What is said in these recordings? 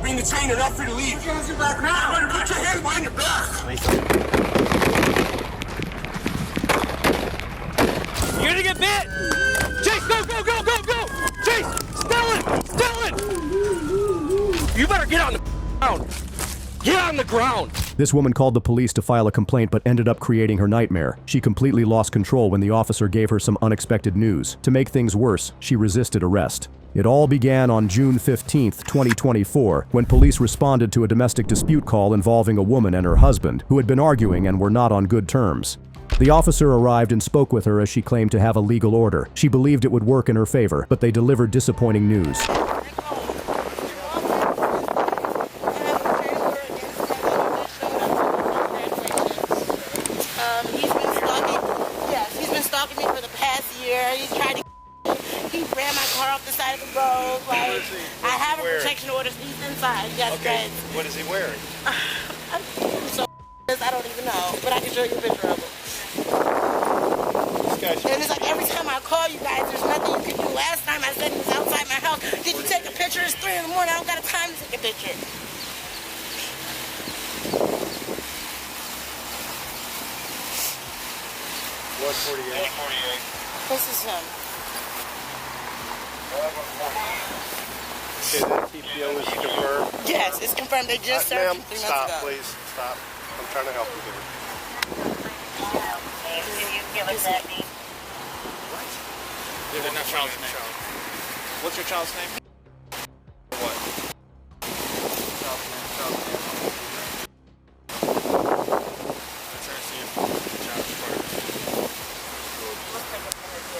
bring the chain and not free to leave. Put your hands back now. Put your hands behind your back. You're gonna get bit! Chase, go! Chase! Stellan! You better get on the ground! Get on the ground! This woman called the police to file a complaint but ended up creating her nightmare. She completely lost control when the officer gave her some unexpected news. To make things worse, she resisted arrest. It all began on June 15th, 2024, when police responded to a domestic dispute call involving a woman and her husband, who had been arguing and were not on good terms. The officer arrived and spoke with her as she claimed to have a legal order. She believed it would work in her favor, but they delivered disappointing news. He's been stalking me for the past year. He ran my car off the side of the road. Like, I have a protection order. He's inside. Yes, okay. What is he wearing? I'm so I don't even know, but I can show you a picture of him. And it's like every time I call you guys, there's nothing you can do. Last time I said he was outside my house. Did you take a picture? It's 3 in the morning. I don't got time to take a picture. 148. This is him. Okay, the TPO is confirmed? Yes, it's confirmed. They just served him 3 months ago. Stop, please. Stop. I'm trying to help you here. Can you give us that name? What? They're not child's name. What's your child's name? What? Child's name.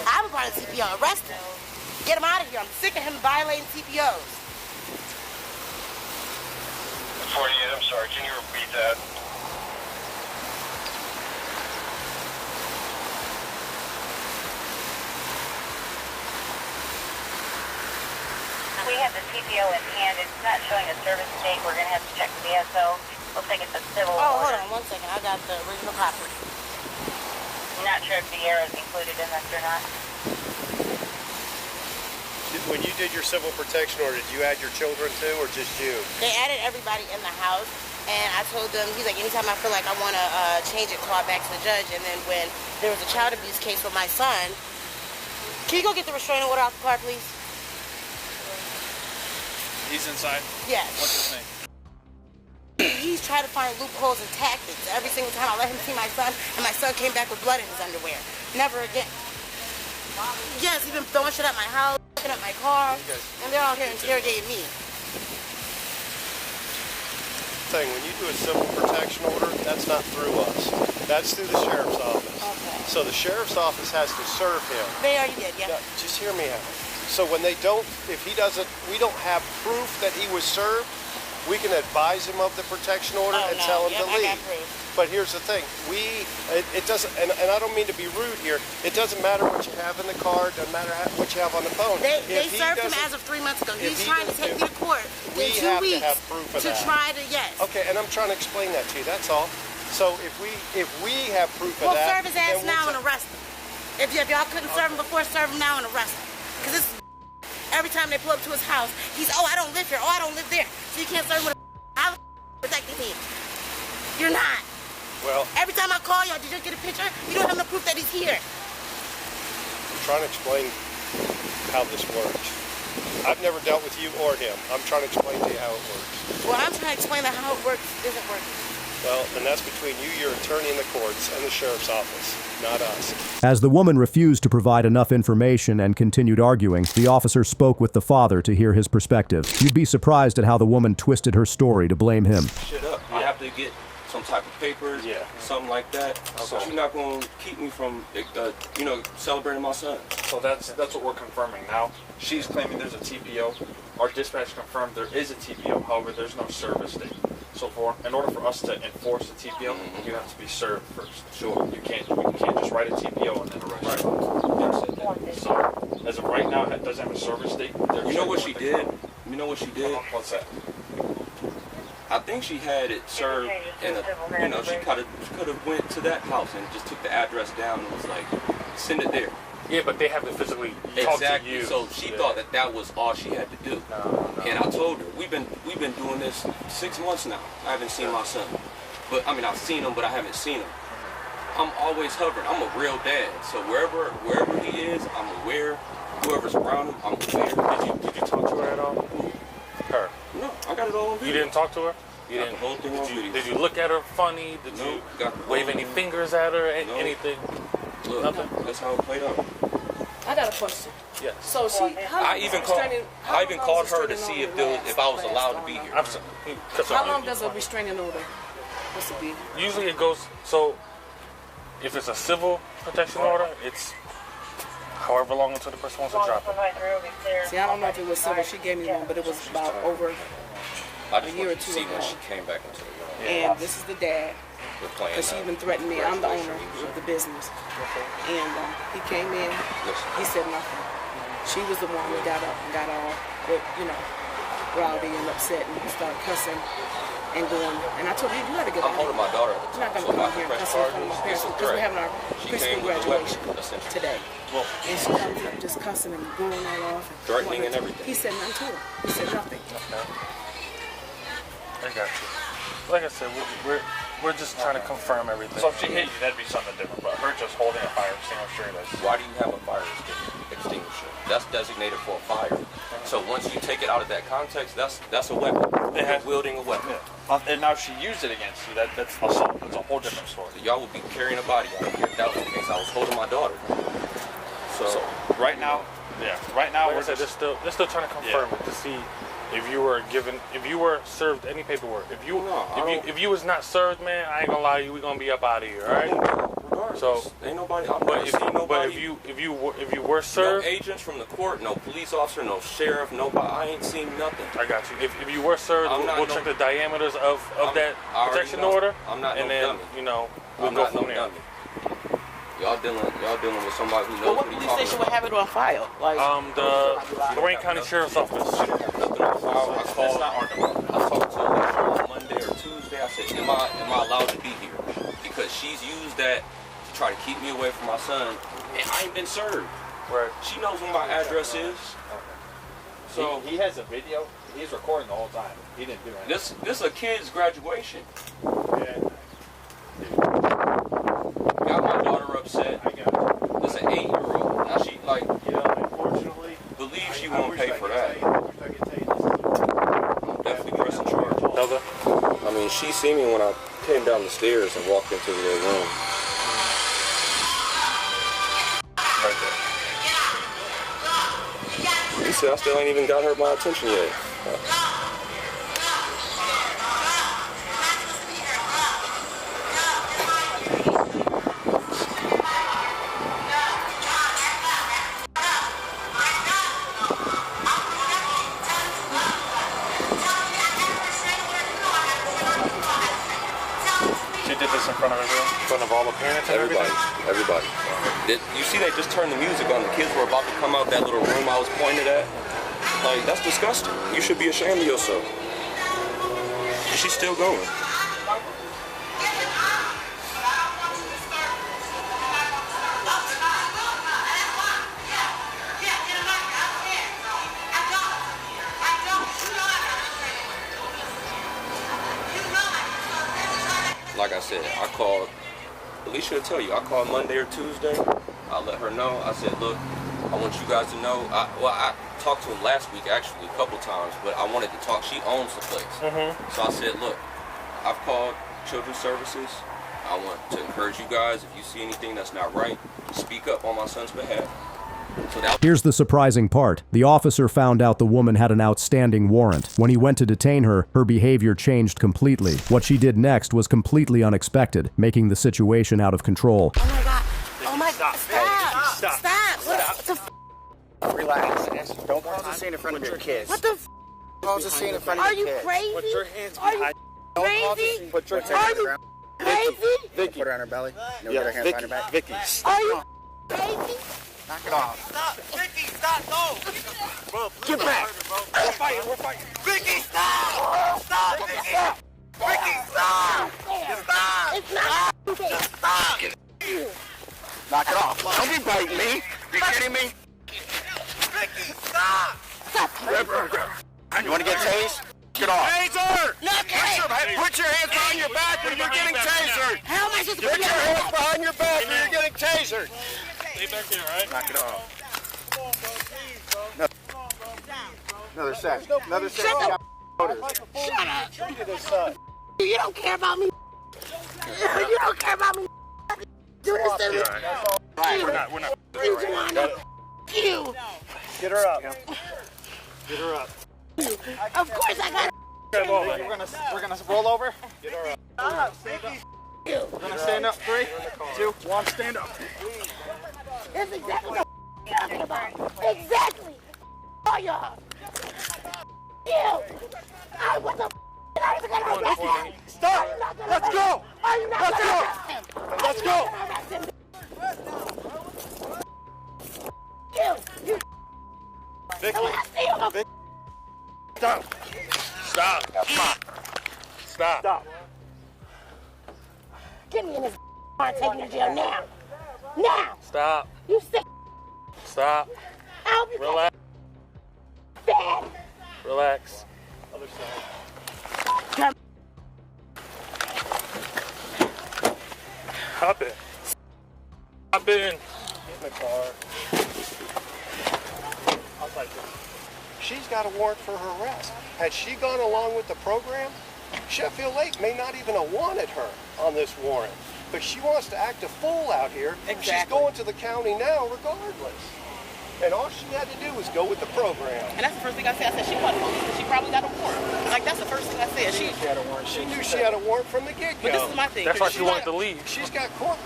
I'm a part of the TPO. Arrest him. Get him out of here. I'm sick of him violating TPOs. 48, I'm sorry. Can you repeat that? We have the TPO in hand. It's not showing a service date. We're going to have to check the BSO. We'll take it to civil Oh, hold order. on 1 second. I got the original copy. I'm not sure if the error is included in this or not. When you did your civil protection order, did you add your children too, or just you? They added everybody in the house, and I told them, he's like, anytime I feel like I want to change it, call back to the judge. And then when there was a child abuse case with my son, can you go get the restraining order off the car, please? He's inside? Yes. What's his name? He's trying to find loopholes and tactics. Every single time I let him see my son, and my son came back with blood in his underwear. Never again. Yes, he's been throwing shit at my house, looking at my car, and they're all here interrogating me. When you do a civil protection order, that's not through us. That's through the sheriff's office. Okay. So the sheriff's office has to serve him. They already did, yeah. Just hear me out. So when they don't, if he doesn't, we don't have proof that he was served, we can advise him of the protection order and tell him to leave. I got proof. But here's the thing, it doesn't, and I don't mean to be rude here, it doesn't matter what you have in the car, it doesn't matter what you have on the phone. They served him as of 3 months ago. He's trying to take me to court in 2 weeks to have proof of that. try to, yes. Okay, and I'm trying to explain that to you, that's all. So if we have proof of that, we'll serve his ass then now and arrest him. If y'all couldn't serve him before, serve him now and arrest him. Because this is every time they pull up to his house, he's, oh, I don't live here, oh, I don't live there. So you can't serve him with a protecting me. You're not. Well, every time I call y'all, did you get a picture? You don't have no proof that he's here. I'm trying to explain how this works. I've never dealt with you or him. I'm trying to explain to you how it works. Well, I'm trying to explain that how it works isn't working. Well, then that's between you, your attorney in the courts, and the sheriff's office, not us. As the woman refused to provide enough information and continued arguing, the officer spoke with the father to hear his perspective. You'd be surprised at how the woman twisted her story to blame him. Shut up. You have to get some type of papers, something like that. Okay. So you're not going to keep me from, celebrating my son. So that's what we're confirming now. She's claiming there's a TPO. Our dispatch confirmed there is a TPO. However, there's no service date. So in order for us to enforce the TPO, you have to be served first. Sure. You can't just write a TPO and then arrest you. So as of right now, it doesn't have a service date. You know what she did? You know what she did? What's that? I think she had it served in a, she could have went to that house and just took the address down and was like, send it there. Yeah, but they have to physically talk to you. So she thought that was all she had to do. No. And I told her, we've been doing this 6 months now. I haven't seen my son. But I mean, I've seen him, but I haven't seen him. I'm always hovering. I'm a real dad. So wherever he is, I'm aware. Whoever's around him, I'm aware. Did you talk to her at all? Her? No, I got it all on video. You didn't talk to her? You got didn't. The whole thing on video. Did you look at her funny? Did you wave any fingers at her? Anything? Look, nothing. That's how it played out. I got a question. Yes. So she, I even called her to see if I was allowed to be here. How long does a restraining order supposed to be? Usually it goes, so if it's a civil protection order, it's however long until the person wants to drop it. See, I don't know if it was civil. She gave me one, but it was about over a year or two see ago. when she came back into the And this is the dad. Because she even threatened me. I'm the owner of the business. And he came in. He said nothing. She was the one who got up and got all, rowdy and upset and started cussing and going. And I told her, you got to get out. I'm holding my daughter at the You're not time. going to come here and cuss in front of my parents because we're having our preschool graduation today. And she comes up just cussing and going all off. Threatening and everything. He said nothing to her. He said nothing. I got you. Like I said, we're just trying to confirm everything. So if she hit you, that'd be something different. But her just holding a fire extinguisher, why do you have a fire extinguisher? That's designated for a fire. So once you take it out of that context, that's a weapon. They're wielding a weapon. Yeah. And now if she used it against you, that's assault. That's a whole different story. So y'all would be carrying a body out here. If that was the case, I was holding my daughter. So right now, like I said, they're still trying to confirm it to see if you were served any paperwork. If you was not served, man, I ain't gonna lie to you, we gonna be up out of here, all right? So ain't nobody. But if you were served, no agents from the court, no police officer, no sheriff, nobody. I ain't seen nothing. I got you. If you were served, we'll check the diameters of that protection order, I'm not and no then dummy. We'll go from there. Dummy. Y'all dealing with somebody who knows what he's talking about. What police station would have it on file? Like the Lorain County Sheriff's Office. I didn't have nothing on file. I talked to her on Monday or Tuesday. I said, am I allowed to be here? Because she's used that to try to keep me away from my son, and I ain't been served. Right. She knows what my address is. So he has a video. He's recording the whole time. He didn't do anything. This a kid's graduation. Yeah. Got my daughter upset. I got it. This an 8-year-old. Now she Unfortunately, believes she won't pay for that. I'm definitely pressing charge. Delta? I mean, she seen me when I came down the stairs and walked into the little room. Right there. He said I still ain't even got her my attention yet. In front of everyone? In front of all the parents and Everybody. You see they just turned the music on. The kids were about to come out that little room I was pointed at. Like, that's disgusting. You should be ashamed of yourself. And she's still going. Like I said, I called, Alicia will tell you, I called Monday or Tuesday. I let her know. I said, look, I want you guys to know. I talked to him last week, actually, a couple times, but I wanted to talk. She owns the place. So I said, look, I've called Children's Services. I want to encourage you guys, if you see anything that's not right, speak up on my son's behalf. Here's the surprising part. The officer found out the woman had an outstanding warrant. When he went to detain her, her behavior changed completely. What she did next was completely unexpected, making the situation out of control. Oh my God. Oh my God. Stop. What the f? Relax. Don't cause a scene in front of your kids. What the f? Cause a scene in front of Are your you kids. crazy? Put your hands Are you crazy? Put your hands Are on the you ground. crazy? Vicky. Put her on her belly. No, get her hands behind her back. Vicky. Are you crazy? Knock it off. Stop! Vicky, stop! No! Bro, Get back. We're fighting. Vicky, stop! Stop, Vicky! Vicky, stop! Stop! It's not. Stop! Knock it off. Don't be biting me. You kidding me? Vicky, stop! You want to get tased? Get off. Taser! Put your hands behind your back or you're getting tasered. How am I supposed to Put your hands behind your back or you're getting tasered. Stay back here, all right? Knock it off. Another set. Another set. Shut up. Treated his son. You don't care about me. You don't care about me. Do this to me. We're not. You wanna. You. Get her up. Get her up. Of course I got. We're gonna roll over. Get her up. You. We're gonna stand up. 3, 2, 1, stand up. That's exactly what I'm talking about. Exactly. Oh, y'all. You. I was a. I was gonna arrest him. Stop. Let's go. Are you not Let's gonna go. arrest him? Let's go. You. Vicky. When I see him, Vicky. Stop. Stop. Stop. Stop. get me in this car and take me to jail now. Now. Stop. You sick. Stop. I hope you Relax. bad. Relax. Other side. Hop in. Hop in. Get in the car. I'll take it. She's got a warrant for her arrest. Had she gone along with the program, Sheffield Lake may not even have wanted her on this warrant. But she wants to act a fool out here. Exactly. She's going to the county now regardless. And all she had to do was go with the program. And that's the first thing I said. I said, she wasn't police. She probably got a warrant. Like, that's the first thing I said. She knew she had a warrant from the get-go. But this is my thing. That's why She's she wanted to leave. She's got court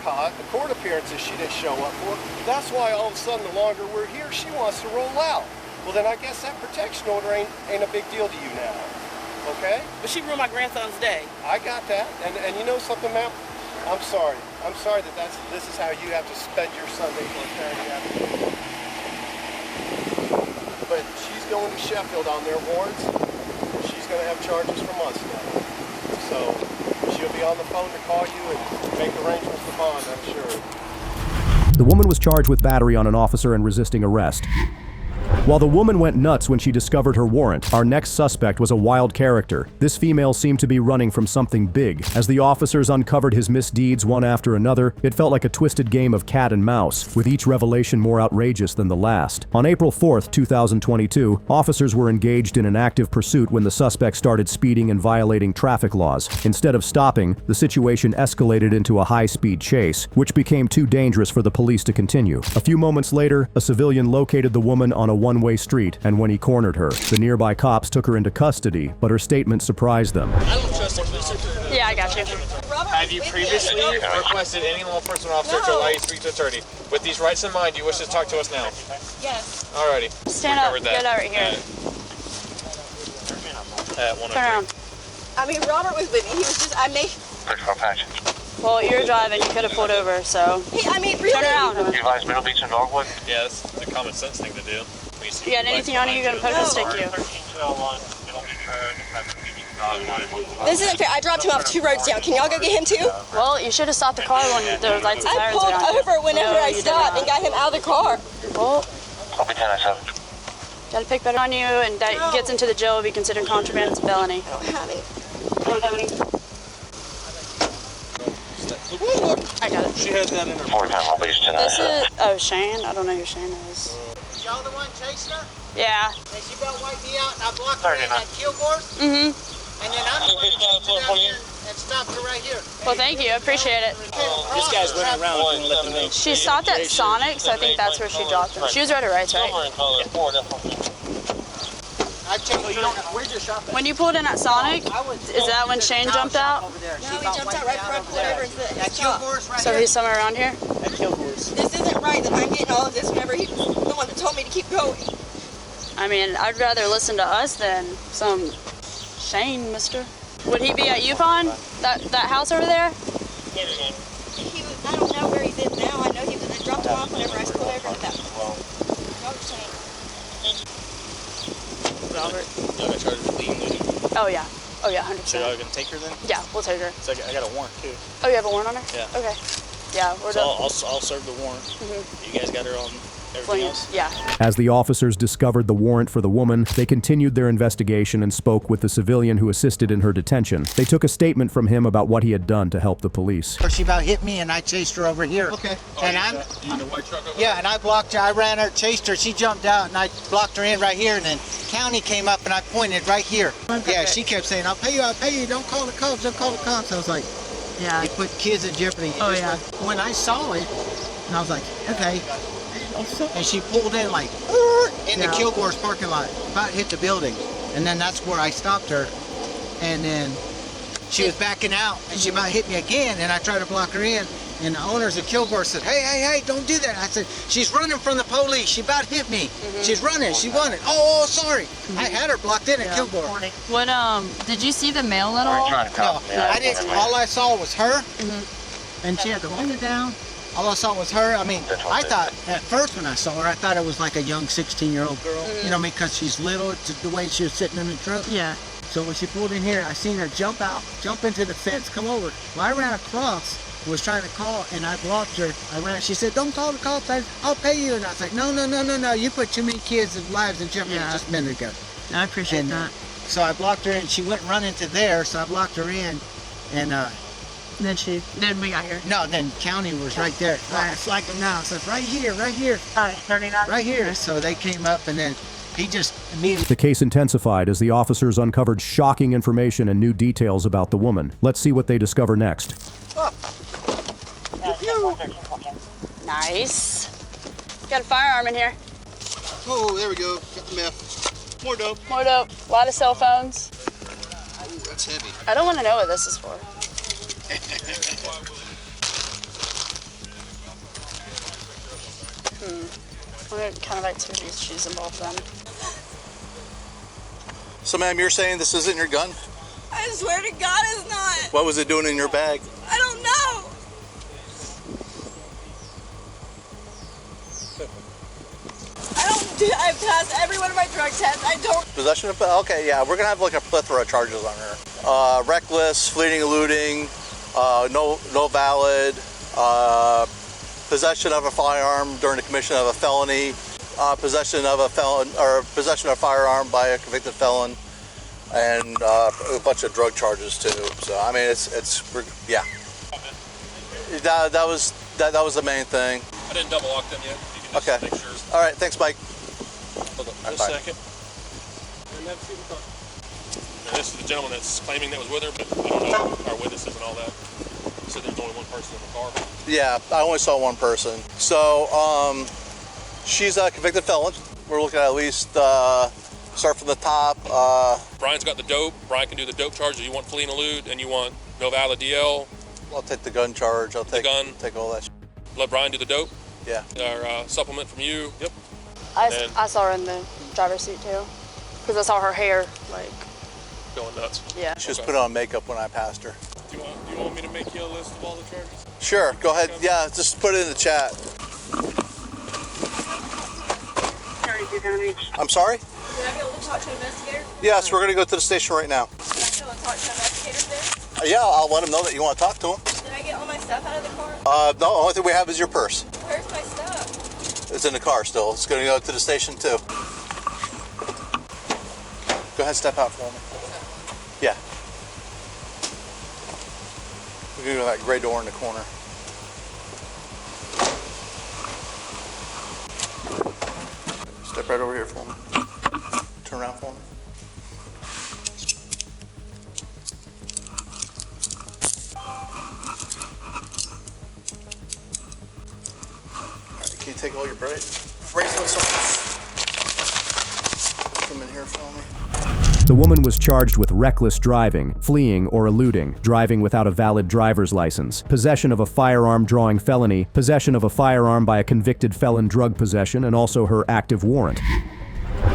appearances she didn't show up for. That's why all of a sudden, the longer we're here, she wants to roll out. Well, then I guess that protection order ain't a big deal to you now. Okay? But she ruined my grandson's day. I got that. And you know something, ma'am? I'm sorry. I'm sorry that this is how you have to spend your Sunday for a charity afternoon. But she's going to Sheffield on their warrants. She's going to have charges from us now. So she'll be on the phone to call you and make arrangements for bond, I'm sure. The woman was charged with battery on an officer and resisting arrest. While the woman went nuts when she discovered her warrant, our next suspect was a wild character. This female seemed to be running from something big. As the officers uncovered his misdeeds one after another, it felt like a twisted game of cat and mouse, with each revelation more outrageous than the last. On April 4th, 2022, officers were engaged in an active pursuit when the suspect started speeding and violating traffic laws. Instead of stopping, the situation escalated into a high-speed chase, which became too dangerous for the police to continue. A few moments later, a civilian located the woman on a one-way street, and when he cornered her, the nearby cops took her into custody, but her statement surprised them. I don't trust the police. Yeah, I got you. Have you previously requested any law enforcement officer to allow you to speak to an attorney? With these rights in mind, do you wish to talk to us now? Yes. Alrighty. Stand up. Get out right here. Turn around. I mean, Robert was with me. He was just, I made... Well, you're driving. You could have pulled over, so... I mean, really? Turn around. You advise Middle Beach and Dogwood? Yeah, that's the common sense thing to do. You got anything on you, you're going to poke and stick you. This isn't fair. I dropped him off 2 roads down. Can y'all go get him too? Well, you should have stopped the car when the lights and I sirens were on. pulled over whenever I stopped and got him out of the car. Well, I'll be 10-7. got to pick better on you, and that gets into the jail will be considered contraband. It's a felony. I don't have any. I got it. She has that in her 4-time I'll be 10-7. This is... Oh, Shane? I don't know who Shane is. Y'all the one chasing her? Yeah. And she about wiped me out and I blocked her in that Kilgore? Mm-hmm. And then I'm the one that chased her down here and stopped her right here. Well, thank you. I appreciate it. This guy's running around and let them know. She stopped at Sonic, so I think that's where she dropped him. She was read her rights, right? I chased her. Where's your shop at? When you pulled in at Sonic, is that when Shane jumped out? No, he jumped out right before I pulled over into the stop. So he's somewhere around here? At Kilgore's. This isn't right that I'm getting all of this whenever he's the one that told me to keep going. I mean, I'd rather listen to us than some Shane, mister. Would he be at Yukon? That house over there? He was, I don't know where he's in now. I know he was, I dropped him off whenever I pulled over to that. Robert. Y'all got charged with leading looting. Oh, yeah. Oh, yeah, 100%. So y'all gonna take her then? Yeah, we'll take her. So I got a warrant too. Oh, you have a warrant on her? Yeah. Okay. Yeah, we're So done. I'll serve the warrant. Mm-hmm. You guys got her on Yeah. As the officers discovered the warrant for the woman, they continued their investigation and spoke with the civilian who assisted in her detention. They took a statement from him about what he had done to help the police. She about hit me and I chased her over here. Okay. And and I blocked her. I ran her, chased her. She jumped out and I blocked her in right here. And then county came up and I pointed right here. Yeah, she kept saying, I'll pay you. Don't call the cops. Don't call the cops. I was like, yeah. You put kids in jeopardy. Oh, yeah. When I saw it, and I was like, okay. And she pulled in like in the Kilgore's parking lot, about hit the building. And then that's where I stopped her. And then she was backing out and she about hit me again. And I tried to block her in. And the owners of Kilgore said, hey, don't do that. I said, she's running from the police. She about hit me. She's running. She wanted. Oh, sorry. I had her blocked in at Kilgore. What, did you see the mail at all? No, I didn't. All I saw was her. And she had the window down. All I saw was her. I mean, I thought, at first when I saw her, I thought it was like a young 16-year-old girl. You know, because she's little, it's the way she was sitting in the truck. Yeah. So when she pulled in here, I seen her jump into the fence, come over. Well, I ran across, was trying to call, and I blocked her. She said, don't call the cops, I'll pay you. And I was like, no, you put too many kids' lives in jeopardy just a minute ago. I appreciate that. So I blocked her, and she went running to there, so I blocked her in, and Then we got here. No, then county was right there. It's like now, so it's right here. All right, 39. Right here. So they came up and then he just immediately. The case intensified as the officers uncovered shocking information and new details about the woman. Let's see what they discover next. Nice. Got a firearm in here. Oh, there we go. Got the meth. More dope. A lot of cell phones. Ooh, that's heavy. I don't want to know what this is for. What kind of activities she's involved in? So, ma'am, you're saying this isn't your gun? I swear to God it's not. What was it doing in your bag? I don't know. I've passed every one of my drug tests. I don't. Possession of, okay, yeah, we're gonna have like a plethora of charges on her. Reckless, fleeting, eluding, no valid, possession of a firearm during the commission of a felony, possession of a firearm by a convicted felon, and a bunch of drug charges too. So I mean, yeah. That was the main thing. I didn't double lock them yet. You can just make sure. All right, thanks, Mike. Just a second. And this is the gentleman that's claiming that was with her, but I don't know our witnesses and all that. So there's only one person in the car. Yeah, I only saw one person. So she's a convicted felon. We're looking at least start from the top. Brian's got the dope. Brian can do the dope charges. You want flee and elude, and you want no valid DL. I'll take the gun charge. I'll take all that. Let Brian do the dope. Yeah. Our supplement from you. Yep. I saw her in the driver's seat too, because I saw her hair like going nuts. Yeah. She was putting on makeup when I passed her. Do you want me to make you a list of all the charges? Sure. Go ahead. Yeah, just put it in the chat. I'm sorry? Would I be able to talk to an investigator? Yes, we're going to go to the station right now. Can I go and talk to investigators there? Yeah, I'll let them know that you want to talk to them. Did I get all my stuff out of the car? No, the only thing we have is your purse. Where's my stuff? It's in the car still. It's going to go to the station too. Go ahead, step out for me. Yeah. We're going to go to that gray door in the corner. Step right over here for me. Turn around for me. Alright, can you take all your bracelets off? Come in here for me. The woman was charged with reckless driving, fleeing or eluding, driving without a valid driver's license, possession of a firearm drawing felony, possession of a firearm by a convicted felon drug possession, and also her active warrant.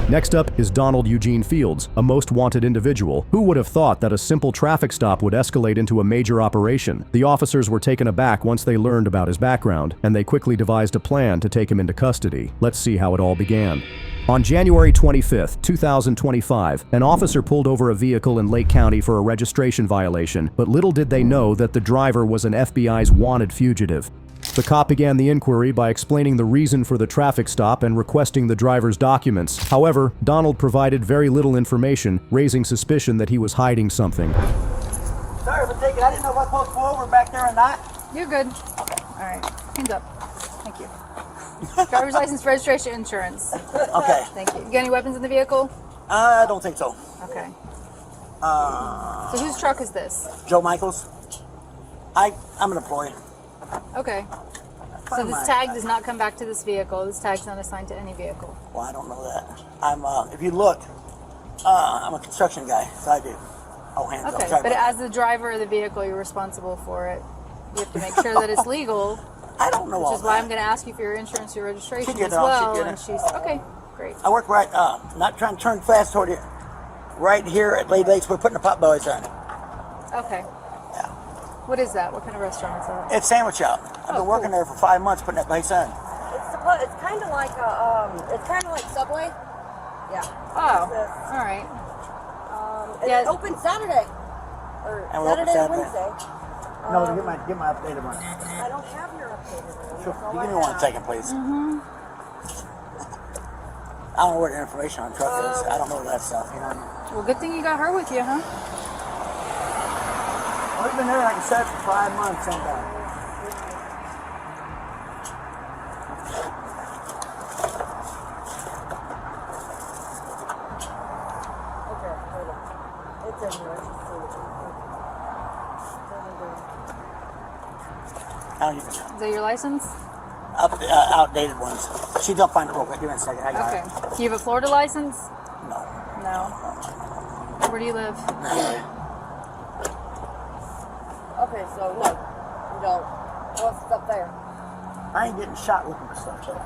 Next up is Donald Eugene Fields, a most wanted individual. Who would have thought that a simple traffic stop would escalate into a major operation? The officers were taken aback once they learned about his background, and they quickly devised a plan to take him into custody. Let's see how it all began. On January 25, 2025, an officer pulled over a vehicle in Lake County for a registration violation, but little did they know that the driver was an FBI's wanted fugitive. The cop began the inquiry by explaining the reason for the traffic stop and requesting the driver's documents. However, Donald provided very little information, raising suspicion that he was hiding something. Sorry for taking. I didn't know if I was supposed to go over back there or not. You're good. Okay. All right. Hands up. Thank you. Driver's license, registration, insurance. Okay. Thank you. You got any weapons in the vehicle? I don't think so. Okay. So whose truck is this? Joe Michaels. I'm an employee. Okay. So this tag does not come back to this vehicle. This tag's not assigned to any vehicle. Well, I don't know that. If you look, I'm a construction guy, so I do. Oh, hands up. Okay, Sorry but about as the driver of the vehicle, you're responsible for it. You have to make sure that it's legal. I don't know all Which is why I'm going to ask you for your insurance, your registration She get as it all, she well. get And it. she's okay. Great. I work right, not trying to turn fast toward you. Right here at Lady Lakes, we're putting the pot boys on. Okay. Yeah. What is that? What kind of restaurant is that? It's Sandwich Shop. I've been working there for 5 months putting that place on. It's kind of like Subway. Yeah. Oh. All right. It opens Saturday. Or And we're open Saturday or Saturday. Wednesday. No, get my updated one. I don't have your updated one. Sure. That's all You I give me one have. second, please. I don't know where the information on the truck is. I don't know that stuff, you know. Well, good thing you got her with you, huh? Well, we've been there, like I said, for 5 months. And, Okay, hold on. It's in here. Is that your license? Outdated ones. She don't find it real quick. Give me a second. I got Okay. it. Do you have a Florida license? No. No. Where do you live? Okay, so no, you don't. What's up there? I ain't getting shot looking for stuff, though.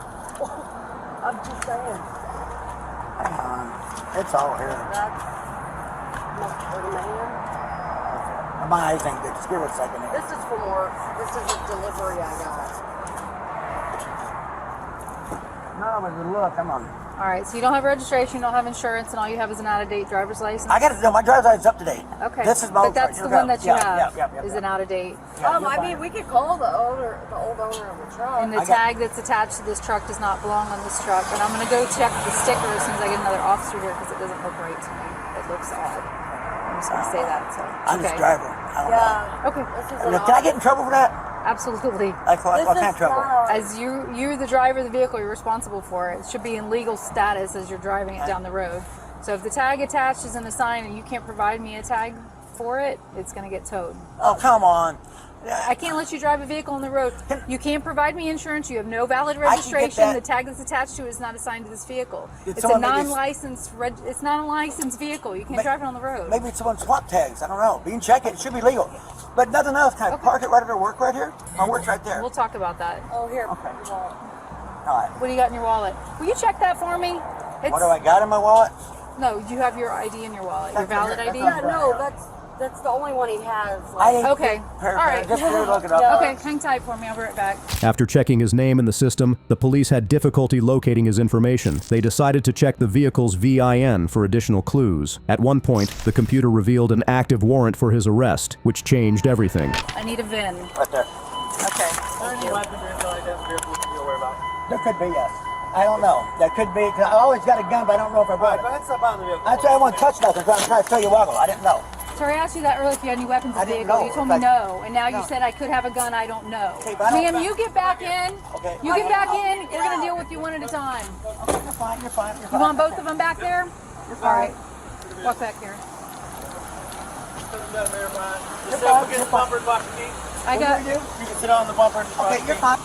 I'm just saying. Hang on. It's all here. That's not for the man. My eyes ain't good. Just give it a second here. This is from work. This is a delivery I got. No, but look, come on. All right. So you don't have registration, you don't have insurance, and all you have is an out-of-date driver's license. I got to know my driver's license up to date. Okay. This is my But old that's truck. the one that you have. Yeah. Is an out-of-date. I mean, we could call the old owner of the truck. And the tag that's attached to this truck does not belong on this truck. And I'm going to go check the sticker as soon as I get another officer here because it doesn't look right to me. It looks odd. I'm just going to say that. So I'm just driving. I don't know. Okay. Can I get in trouble for that? Absolutely. What kind of trouble? As you're the driver of the vehicle, you're responsible for it. It should be in legal status as you're driving it down the road. So if the tag attached isn't assigned and you can't provide me a tag for it, it's going to get towed. Oh, come on. I can't let you drive a vehicle on the road. You can't provide me insurance. You have no valid registration. The tag that's attached to it is not assigned to this vehicle. It's a non-licensed. It's not a licensed vehicle. You can't drive it on the road. Maybe someone swap tags. I don't know. You can check it. It should be legal. But nothing else. Can I park it right at our work right here? My work's right there. We'll talk about that. Oh, here. Okay. All right. What do you got in your wallet? Will you check that for me? What do I got in my wallet? No, you have your ID in your wallet. Your valid ID? Yeah, no, that's the only one he has. Okay. All right. Just look it up. Okay, hang tight for me. I'll be right back. After checking his name in the system, the police had difficulty locating his information. They decided to check the vehicle's VIN for additional clues. At one point, the computer revealed an active warrant for his arrest, which changed everything. I need a VIN. Right there. Okay. There could be, yes. I don't know. That could be. Cause I always got a gun, but I don't know if I brought it. That's not on the vehicle. That's why I won't touch nothing. I'm trying to tell you a while ago. I didn't know. So I asked you that earlier if you had any weapons in the didn't vehicle. know. You told me no, and now you said I could have a gun. I don't know. but I don't- Ma'am, you get back in. Okay. You get back in. We're going to deal with you one at a time. Okay, you're fine. You're fine. You're You fine. want both of them back there? All right. Walk back here. I got. You can sit on the bumper. Okay, you're fine.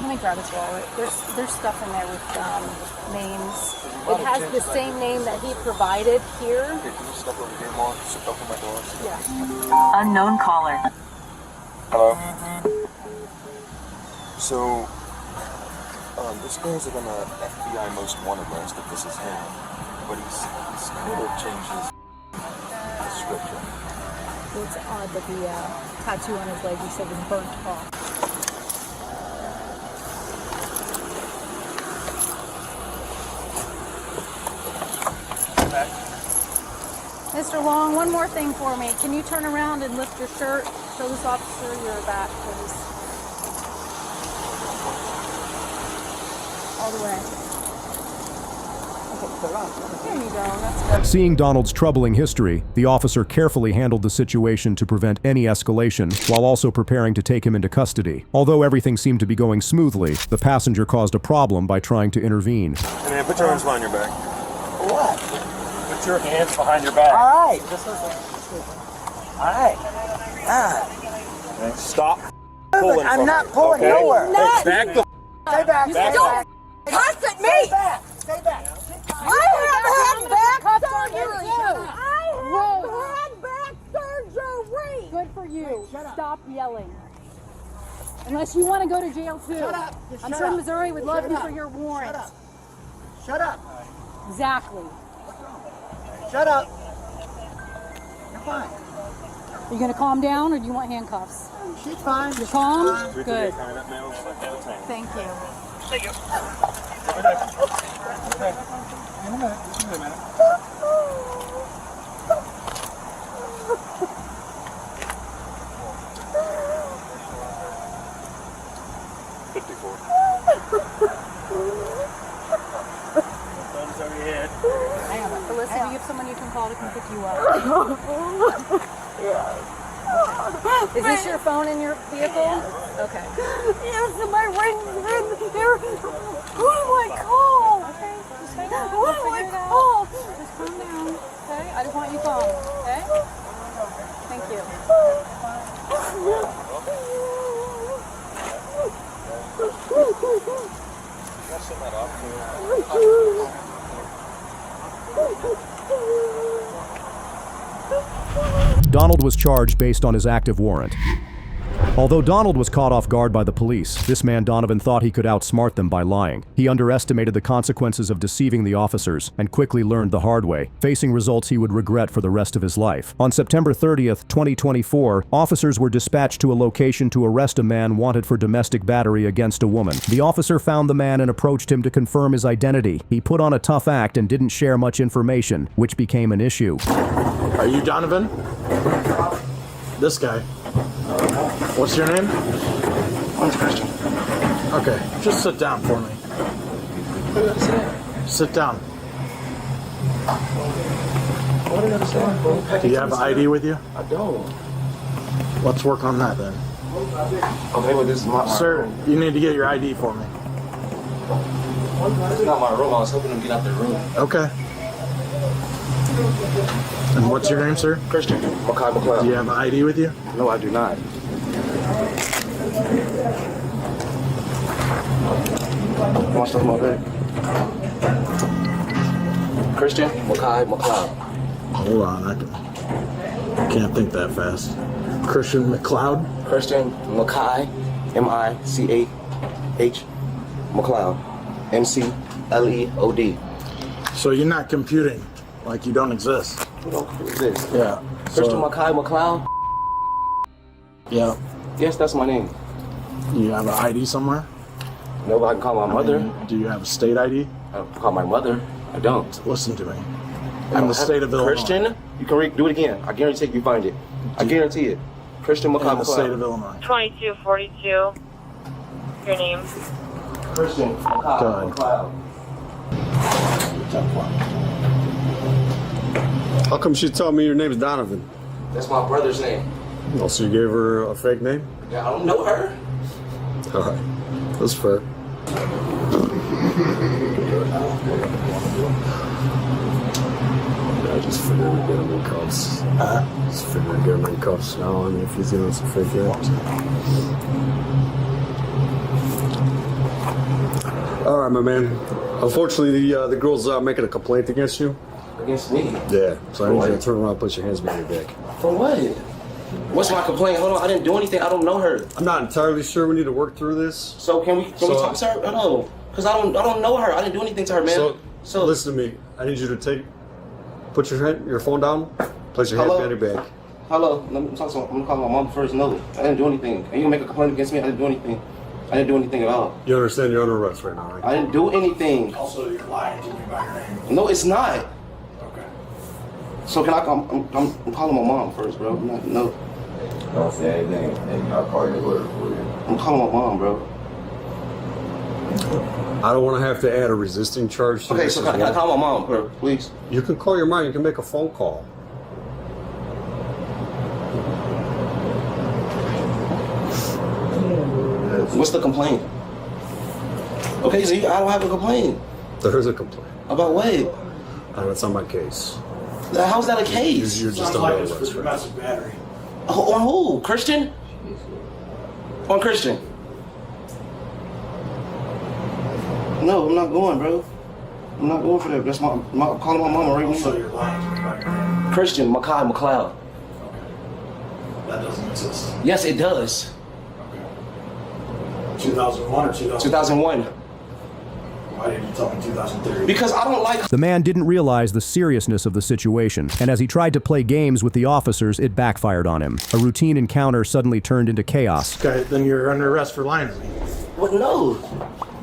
Let me grab his wallet. There's stuff in there with names. It has the same name that he provided here. Can you step over here more? Open my doors. Yeah. Unknown caller. Hello. So, this guy's on a FBI most wanted list if this is him, but he's kind of changed his description. It's odd that the tattoo on his leg he said was burnt off. Mr. Long, one more thing for me. Can you turn around and lift your shirt? Show this officer your back, please. all the way. There you go. That's good. Seeing Donald's troubling history, the officer carefully handled the situation to prevent any escalation, while also preparing to take him into custody. Although everything seemed to be going smoothly, the passenger caused a problem by trying to intervene. Hey man, put your hands behind your back. What? Put your hands behind your back. All right. All right. Stop pulling. I'm not pulling nowhere. Hey, back the Stay back. back. Don't cuss at me! Stay back. Stay back. I have had back surgery! Good for you. Stop yelling. Unless you want to go to jail too. Shut up. Just I'm shut sure up. Missouri would love Shut you up. for your warrant. Shut up. Exactly. Shut up. You're fine. Are you going to calm down or do you want handcuffs? She's fine. You're calm? Fine. Good. Thank you. Thank you. Okay. In a minute. Just a minute. Alyssa, do you have someone you can call to come pick you up? Is this your phone in your vehicle? Okay. Yes, my ring's in here. Who do I call? Okay, just hang on. Who We'll do I figure it out. call? Just calm down. Okay? I just want you calm. Okay? Thank you. Donald was charged based on his active warrant. Although Donald was caught off guard by the police, this man Donovan thought he could outsmart them by lying. He underestimated the consequences of deceiving the officers and quickly learned the hard way, facing results he would regret for the rest of his life. On September 30th, 2024, officers were dispatched to a location to arrest a man wanted for domestic battery against a woman. The officer found the man and approached him to confirm his identity. He put on a tough act and didn't share much information, which became an issue. Are you Donovan? This guy. What's your name? Mine's Christian. Okay, just sit down for me. Sit down. What did I say? Do you have an ID with you? I don't. Let's work on that then. Okay, well, this is my Sir, room. you need to get your ID for me. This is not my room. I was hoping to get out the room. Okay. And what's your name, sir? Christian. Makai McLeod. Do you have an ID with you? No, I do not. Want stuff in my bag? Christian Makai McLeod. Hold on, I can't think that fast. Christian McLeod? Christian Makai, M-I-C-A-H, McLeod, M-C-L-E-O-D. So you're not computing, like you don't exist. Who don't exist? Yeah. Christian Makai McLeod? Yeah. Yes, that's my name. You have an ID somewhere? No, I can call my mother. Do you have a state ID? I can call my mother. I don't. Listen to me. I'm the state of Illinois. Christian, you can do it again. I guarantee you find it. I guarantee it. Christian McLeod. In the state of Illinois. 2242. Your name? Christian McLeod. How come she told me your name is Donovan? That's my brother's name. Oh, so you gave her a fake name? Yeah, I don't know her. All right, that's fair. I just figured we'd get him in cuffs. Just figured we'd get him in cuffs now, and if he's giving us a fake name. All right, my man. Unfortunately, the girl's making a complaint against you. Against me? Yeah, so I need you to turn around and put your hands behind your back. For what? What's my complaint? Hold on, I didn't do anything. I don't know her. I'm not entirely sure. We need to work through this. So can we talk to her? No, because I don't know her. I didn't do anything to her, man. So listen to me. I need you to put your phone down, place your hands behind your back. Hello, let me talk to. I'm gonna call my mom first. No, I didn't do anything. And you make a complaint against me? I didn't do anything. I didn't do anything at all. You understand you're under arrest right now, right? I didn't do anything. Also, you're lying to me about your name. No, it's not. Okay. So can I call? I'm calling my mom first, bro. No. Don't say anything, and I'll call your lawyer for you. I'm calling my mom, bro. I don't want to have to add a resisting charge to Okay, this so as can I well. call my mom, please? You can call your mom. You can make a phone call. What's the complaint? Okay, so I don't have a complaint. There is a complaint. About what? It's on my case. How's that a case? You're just on the list, right? battery. On who? Christian? On Christian? No, I'm not going, bro. I'm not going for that. That's I'm calling my mama right now. You're lying. Christian Makai McLeod. That doesn't exist. Yes, it does. 2001 or 2000? 2001. Why did you tell me 2003? Because I don't like... The man didn't realize the seriousness of the situation, and as he tried to play games with the officers, it backfired on him. A routine encounter suddenly turned into chaos. Okay, then you're under arrest for lying to me. What? No.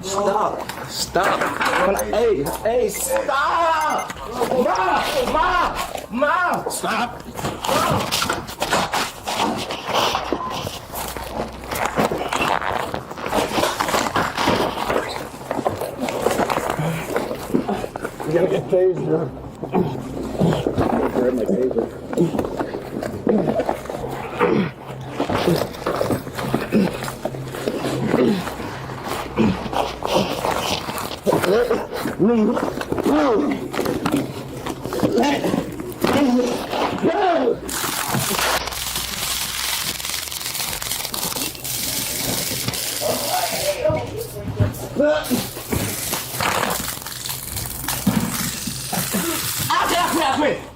Stop. Stop. Hey, stop! Ma! Stop! You gotta get tased, bro. Grab my taser.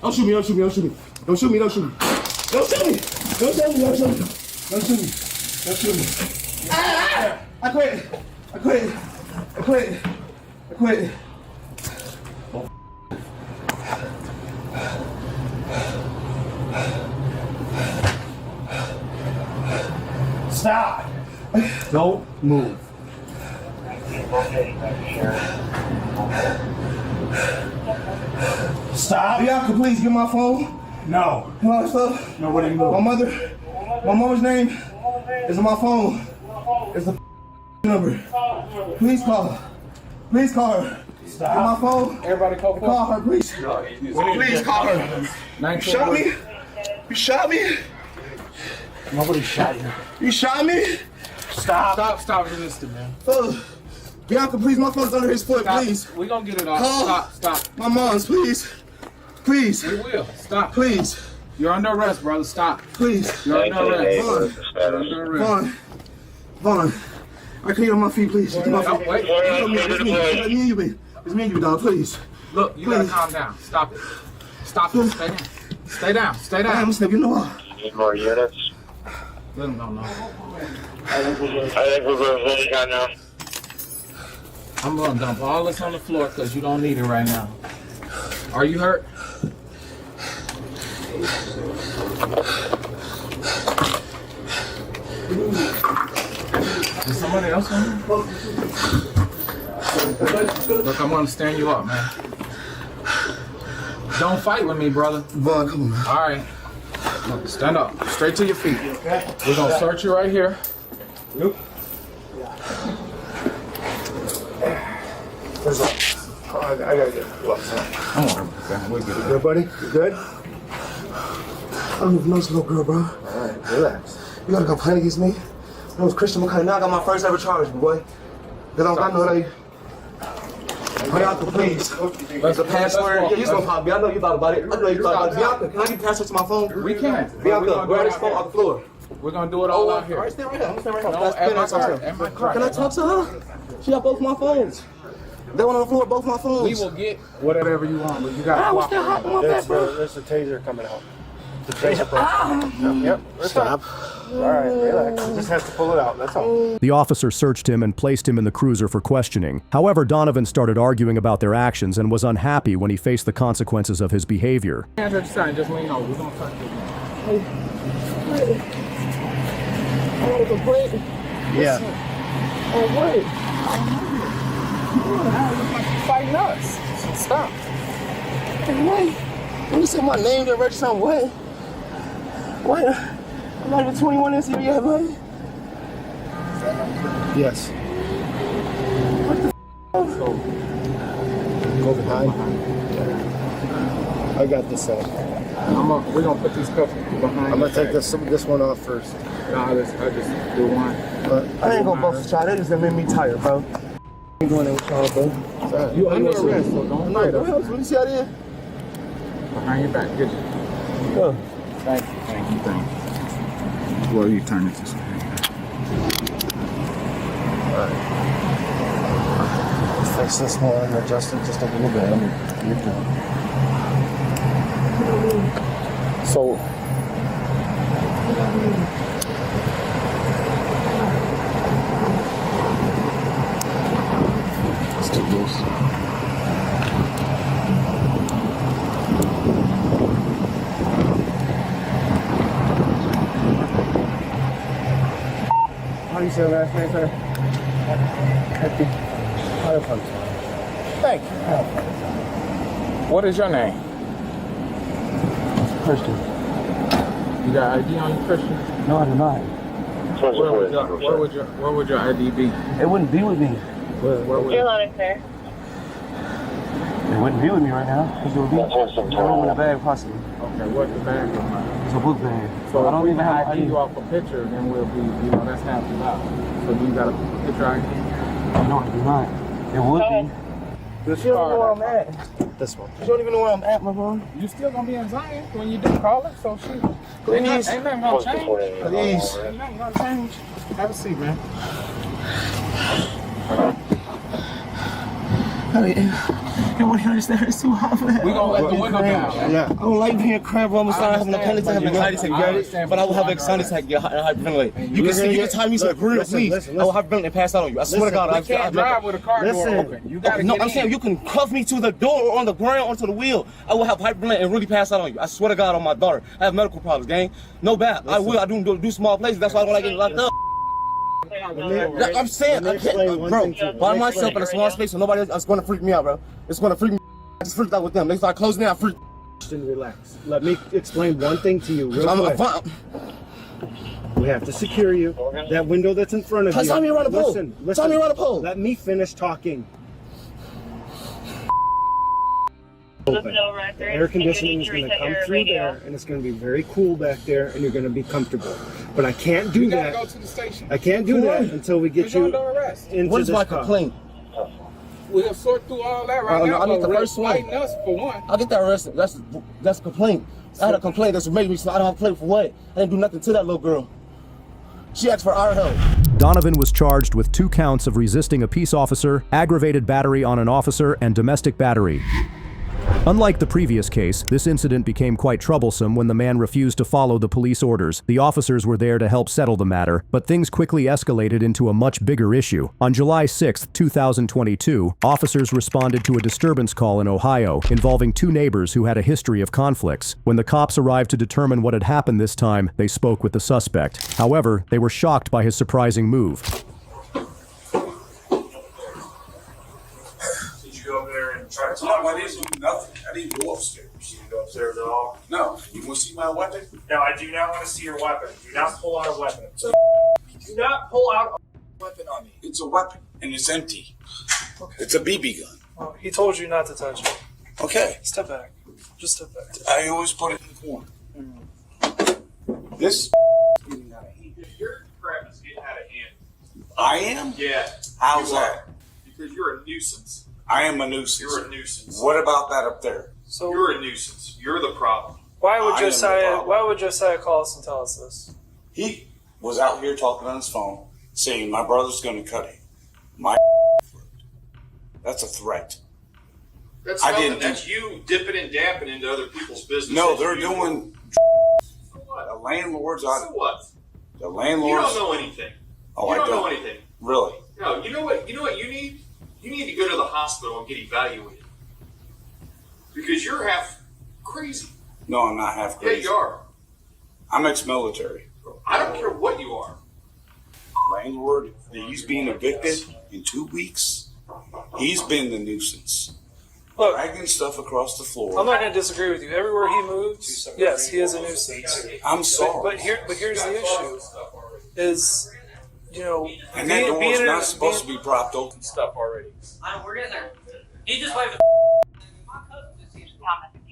Don't shoot me, don't shoot me, don't shoot me. Don't shoot me, don't shoot me. Don't shoot me. Don't shoot me, don't shoot me. Don't shoot me. Don't shoot me. I quit. I quit. I quit. I quit. Stop. Don't move. Stop. Bianca, please get my phone. No. My stuff. Nobody move. My mother's name is on my phone. It's the number. Please call her. Please call her. Stop. Get my phone. Everybody call her, please. Please call her. You shot me? You shot me? Nobody shot you. You shot me? Stop resisting, man. Bianca, please, my phone's under his foot, please. We're gonna get it off. Stop. My mom's, please. Please. We will. Stop. Please. You're under arrest, brother. Stop. Please. You're under arrest. Vaughn. I can't get on my feet, please. Get my feet. Wait. It's me and you, baby. It's me and you, dog, please. Look, you gotta calm down. Stop it. Stop it. Stay down. Stay down. Stay down. I'm gonna you know what? Need more units? Let them know. I think we're going to got now. I'm gonna dump all this on the floor because you don't need it right now. Are you hurt? Is somebody else on here? Look, I'm gonna stand you up, man. Don't fight with me, brother. Vaughn, come on, man. All right. Look, stand up. Straight to your feet. We're gonna search you right here. Nope. I gotta get Okay, we're good. You good, buddy? You good? I don't even know this little girl, bro. Alright, relax. You got a complaint against me? My name's Christian McCullough. Now I got my first ever charge, boy. Cause I know that Bianca, please. The password. Yeah, you gonna pop me. I know you thought about it. I know you thought about it. Bianca, can I get password to my phone? We can. Bianca, grab this phone off the floor. We're gonna do it all out here. Alright, stand right here. I'm stand right here. No, at my car. Can I talk to her? She got both my phones. That one on the floor, both my phones. We will get whatever you want, but you gotta what's that hot on my back, bro? There's a taser coming out. The taser. Yep. Stop. All right, relax. You just have to pull it out. That's all. The officer searched him and placed him in the cruiser for questioning. However, Donovan started arguing about their actions and was unhappy when he faced the consequences of his behavior. Hands at your side, just lean over. We're gonna touch it. I want a complaint. Yeah. Oh, wait. You're fighting us. Stop. Hey, wait. When you say my name, they're registered on what? What? I'm not even 21 this year yet, buddy. Yes. Go behind. I got this side. We're gonna put these cups behind. I'm gonna take this one off first. No, I just do one. I ain't gonna bust the shot. That just gonna make me tired, bro. I ain't going in with y'all, bro. You under arrest, so don't fight us. Let me see out here. Behind your back, good. Go. Thank you. Well, you turn it this way. Alright. Fix this one, adjust it just a little bit. You're good. So, let's do this. How do you say your last name, sir? Happy. Thank you. What is your name? Christian. You got ID on you, Christian? No, I do not. Where would your ID be? It wouldn't be with me. Where would You're loaded, sir. It wouldn't be with me right now. Because it would be in the bag, possibly. Okay, what's the bag look like? It's a book bag. So I don't even have ID you off a picture, then we'll be, that's half the battle. So do you got a picture ID? No, I do not. It would be. You don't even know where I'm at. This one. You don't even know where I'm at, my boy. You still gonna be in Zion when you do call it, so shoot. Please. Ain't nothing gonna change. Please. Ain't nothing gonna change. Have a seat, man. Everybody understand it's too hot for that. We gonna let the window down. Yeah. I don't like being crammed, bro. I'm gonna start having a panic attack, anxiety attack, but I will have an anxiety attack, get hyperventilate. You can tie me some grill, please. I will hyperventilate and pass out on you. I swear to God. You can't drive with a car door open. You gotta No, I'm saying you can cuff me to the door or on the ground onto the wheel. I will have hyperventilate and really pass out on you. I swear to God on my daughter. I have medical problems, gang. No bad. I do small places. That's why I don't like getting locked up. I'm saying, I can't, bro, by myself in a small space, so nobody else, it's going to freak me out, bro. It's going to freak me out. I just freaked out with them. They start closing down, freak. Relax. Let me explain one thing to you real quick. We have to secure you. That window that's in front of you. Tell me around the pole. Listen. Tell me around the pole. Let me finish talking. Open. The air conditioning is going to come through there, and it's going to be very cool back there, and you're going to be comfortable. But I can't do that. Go to the station. I can't do that until we get you into What is this my car. complaint? We'll sort through all that right now. I need the first one. Fighting us for one. I'll get that arrested. That's a complaint. I had a complaint that's made me, so I don't have to play for what? I didn't do nothing to that little girl. She asked for our help. Donovan was charged with 2 counts of resisting a peace officer, aggravated battery on an officer, and domestic battery. Unlike the previous case, this incident became quite troublesome when the man refused to follow the police orders. The officers were there to help settle the matter, but things quickly escalated into a much bigger issue. On July 6, 2022, officers responded to a disturbance call in Ohio involving 2 neighbors who had a history of conflicts. When the cops arrived to determine what had happened this time, they spoke with the suspect. However, they were shocked by his surprising move. Try to talk. I didn't do nothing. I didn't go upstairs. You didn't go upstairs at all? No. You want to see my weapon? No, I do not want to see your weapon. Do not pull out a weapon. Do not pull out a weapon on me. It's a weapon, and it's empty. Okay. It's a BB gun. Well, he told you not to touch it. Okay. Step back. Just step back. I always put it in the corner. This getting out of hand. Your crap is getting out of hand. I am? Yeah. How's that? Because you're a nuisance. I am a nuisance. You're a nuisance. What about that up there? So you're a nuisance. You're the problem. Why would Josiah call us and tell us this? He was out here talking on his phone, saying my brother's going to cut him. My throat. That's a threat. That's I nothing. didn't. That's you dipping and dapping into other people's business. No, they're doing. So what? The landlords So are. what? The landlords. You don't know anything. Oh, you I don't know anything. Really? No. You know what? You know what you need? You need to go to the hospital and get evaluated. Because you're half crazy. No, I'm not half crazy. Yeah, you are. I'm ex-military. I don't care what you are. Landlord, he's being evicted in 2 weeks. He's been the nuisance. Look, dragging stuff across the floor. I'm not going to disagree with you. Everywhere he moves, yes, he is a nuisance. I'm sorry. But here's the issue: is you know, And that door's not supposed to be propped open. Stuff already. I know, we're getting there. He just waved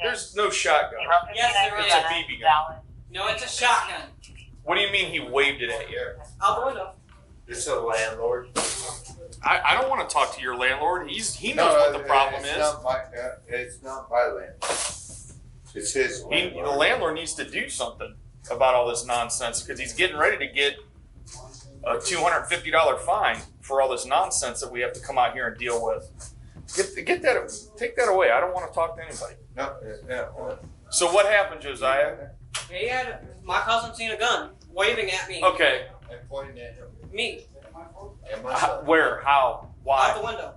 There's no shotgun. Yes, there is. It's a BB gun. No, it's a shotgun. What do you mean he waved it at you? Out the window. It's a landlord. I don't want to talk to your landlord. He knows what the problem is. It's not my land. It's his land. The landlord needs to do something about all this nonsense because he's getting ready to get a $250 fine for all this nonsense that we have to come out here and deal with. Get that, take that away. I don't want to talk to anybody. No. So what happened, Josiah? He had my cousin seen a gun waving at me. Okay. And pointing at him. Me. Where? How? Why? Out the window.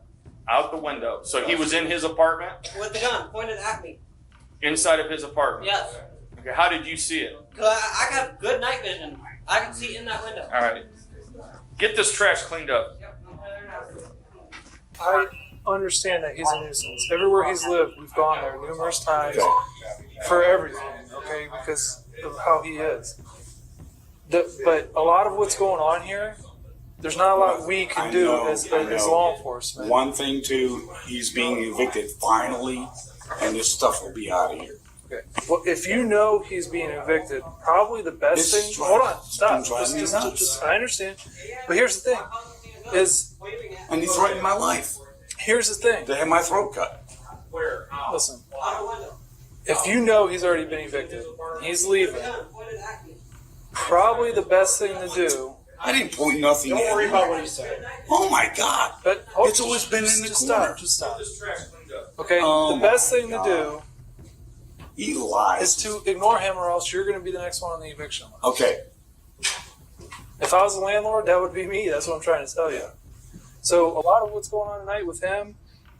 Out the window. So he was in his apartment? With the gun pointed at me. Inside of his apartment? Yes. Okay, how did you see it? Cause I got good night vision. I can see in that window. All right. Get this trash cleaned up. I understand that he's a nuisance. Everywhere he's lived, we've gone there numerous times for everything, okay, because of how he is. But a lot of what's going on here, there's not a lot we can do as law enforcement. One thing too, he's being evicted finally, and this stuff will be out of here. Okay. Well, if you know he's being evicted, probably the best thing. Hold on, stop. Just, I understand, but here's the thing: and he threatened my life. Here's the thing: they had my throat cut. Where? Listen, if you know he's already been evicted, he's leaving. Probably the best thing to do. I didn't point nothing. Don't worry about what he said. Oh my God! But it's always been in the corner. Just stop. Okay. The best thing to do. He lies. Is to ignore him, or else you're going to be the next one on the eviction list. Okay. If I was the landlord, that would be me. That's what I'm trying to tell you. So a lot of what's going on tonight with him,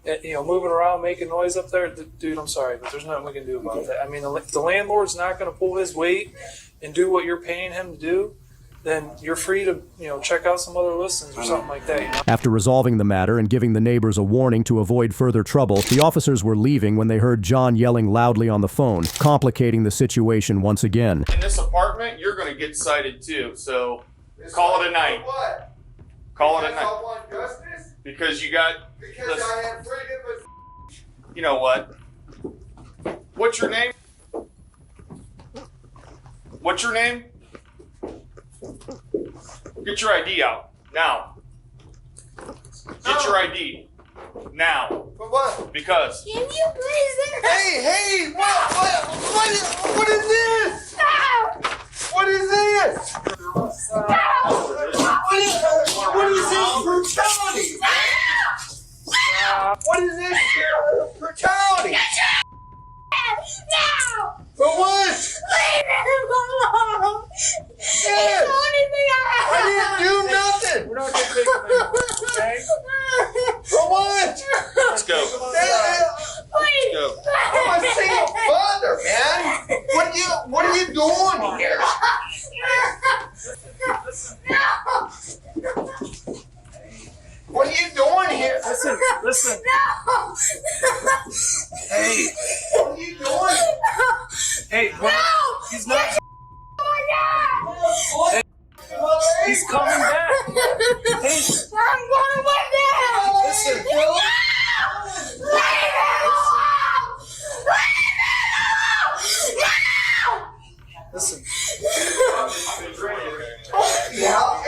moving around, making noise up there, dude, I'm sorry, but there's nothing we can do about that. I mean, if the landlord's not going to pull his weight and do what you're paying him to do, then you're free to, check out some other listings or something like that. After resolving the matter and giving the neighbors a warning to avoid further trouble, the officers were leaving when they heard John yelling loudly on the phone, complicating the situation once again. In this apartment, you're going to get cited too, so call it a night. What? Call it a night. I want justice? Because you got... Because I have freedom of... You know what? What's your name? What's your name? Get your ID out. Now. Get your ID. Now. For what? Because. Can you please? Hey, what is this? What is this? What is this brutality? What is this brutality? No! For what? Leave him alone! Yes. It's the only thing I didn't do nothing! We're not going to take it, okay? For what? Let's go. Please! Go. I'm a single father, man! What are you doing here? What are you doing here? Listen. No! Hey, what are you doing? Hey, No! he's not. Oh my God! Hey, he's coming back. Hey, I'm going with him! Listen. No! Leave him alone! Leave him alone! No! Listen.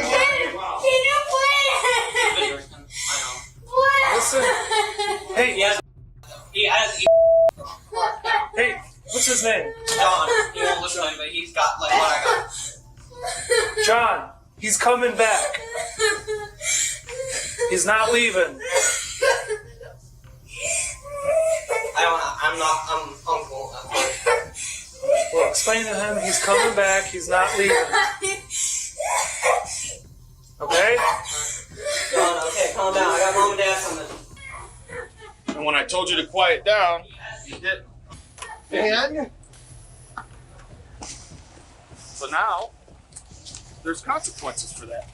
Can you please? Listen. Hey. He has. Hey, what's his name? John. He won't listen to me, but he's got what I got. John. He's coming back. He's not leaving. I'm uncle. Well, explain to him he's coming back. He's not leaving. Okay? Okay, calm down. I got mom and dad coming. And when I told you to quiet down, you didn't. And? So now, there's consequences for that.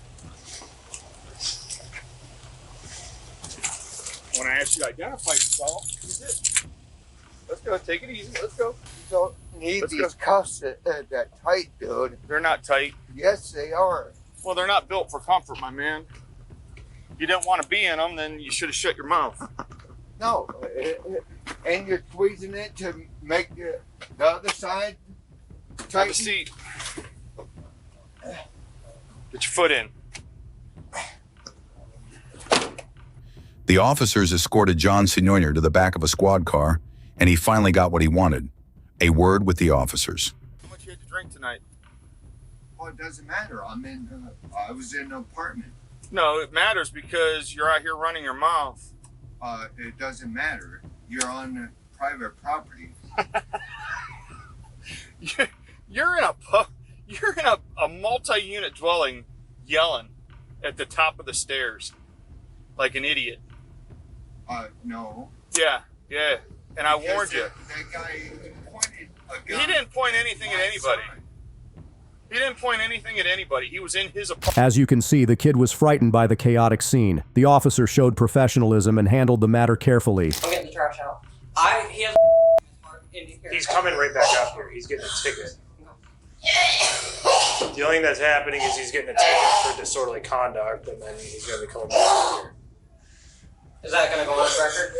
When I asked you to identify yourself, you did. Let's go. Take it easy. Let's go. You don't need Let's these go. cuffs that tight, dude. They're not tight. Yes, they are. Well, they're not built for comfort, my man. You didn't want to be in them, then you should have shut your mouth. No, and you're squeezing it to make the other side tighten. Have a seat. Get your foot in. The officers escorted John Senior to the back of a squad car, and he finally got what he wanted, a word with the officers. How much you had to drink tonight? Well, it doesn't matter. I was in an apartment. No, it matters because you're out here running your mouth. It doesn't matter. You're on private property. You're in a multi-unit dwelling yelling at the top of the stairs like an idiot. No. Yeah. And I Because warned you. That guy pointed a gun. He didn't point anything at anybody. He didn't point anything at anybody. He was in his apartment. As you can see, the kid was frightened by the chaotic scene. The officer showed professionalism and handled the matter carefully. I'm getting the trash out. He has He's coming right back up here. He's getting a ticket. The only thing that's happening is he's getting a ticket for disorderly conduct, and then he's going to be coming back up here. Is that going to go on his record?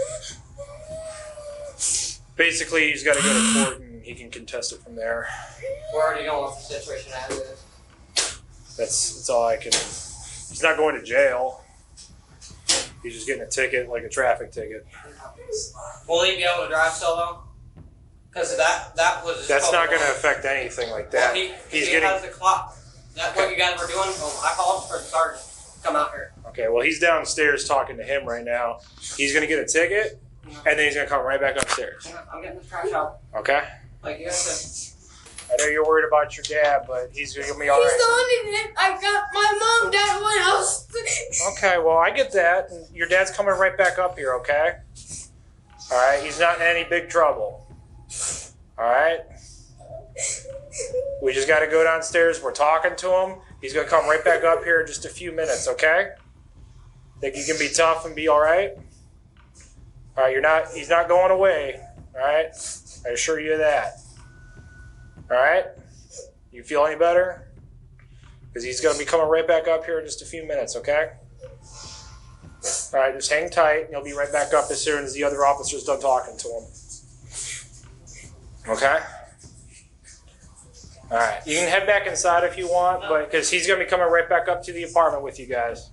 Basically, he's got to go to court, and he can contest it from there. We're already going with the situation as is. That's all I can. He's not going to jail. He's just getting a ticket, like a traffic ticket. Will he be able to drive still though? Because that was. That's not going to affect anything like that. Well, He's he getting. has the clock. That's what you guys were doing. I called for the sergeant to come out here. Okay, well, he's downstairs talking to him right now. He's going to get a ticket, and then he's going to come right back upstairs. I'm getting the trash out. Okay? Like you guys said. I know you're worried about your dad, but he's going to be all right. He's the only man I got my mom, dad, what else? Okay, well, I get that. And your dad's coming right back up here, okay? All right? He's not in any big trouble. All right? We just got to go downstairs. We're talking to him. He's going to come right back up here in just a few minutes, okay? Think you can be tough and be all right? All right, he's not going away, all right? I assure you of that. All right? You feel any better? Because he's going to be coming right back up here in just a few minutes, okay? All right, just hang tight, and he'll be right back up as soon as the other officer's done talking to him. Okay? All right, you can head back inside if you want, but because he's going to be coming right back up to the apartment with you guys.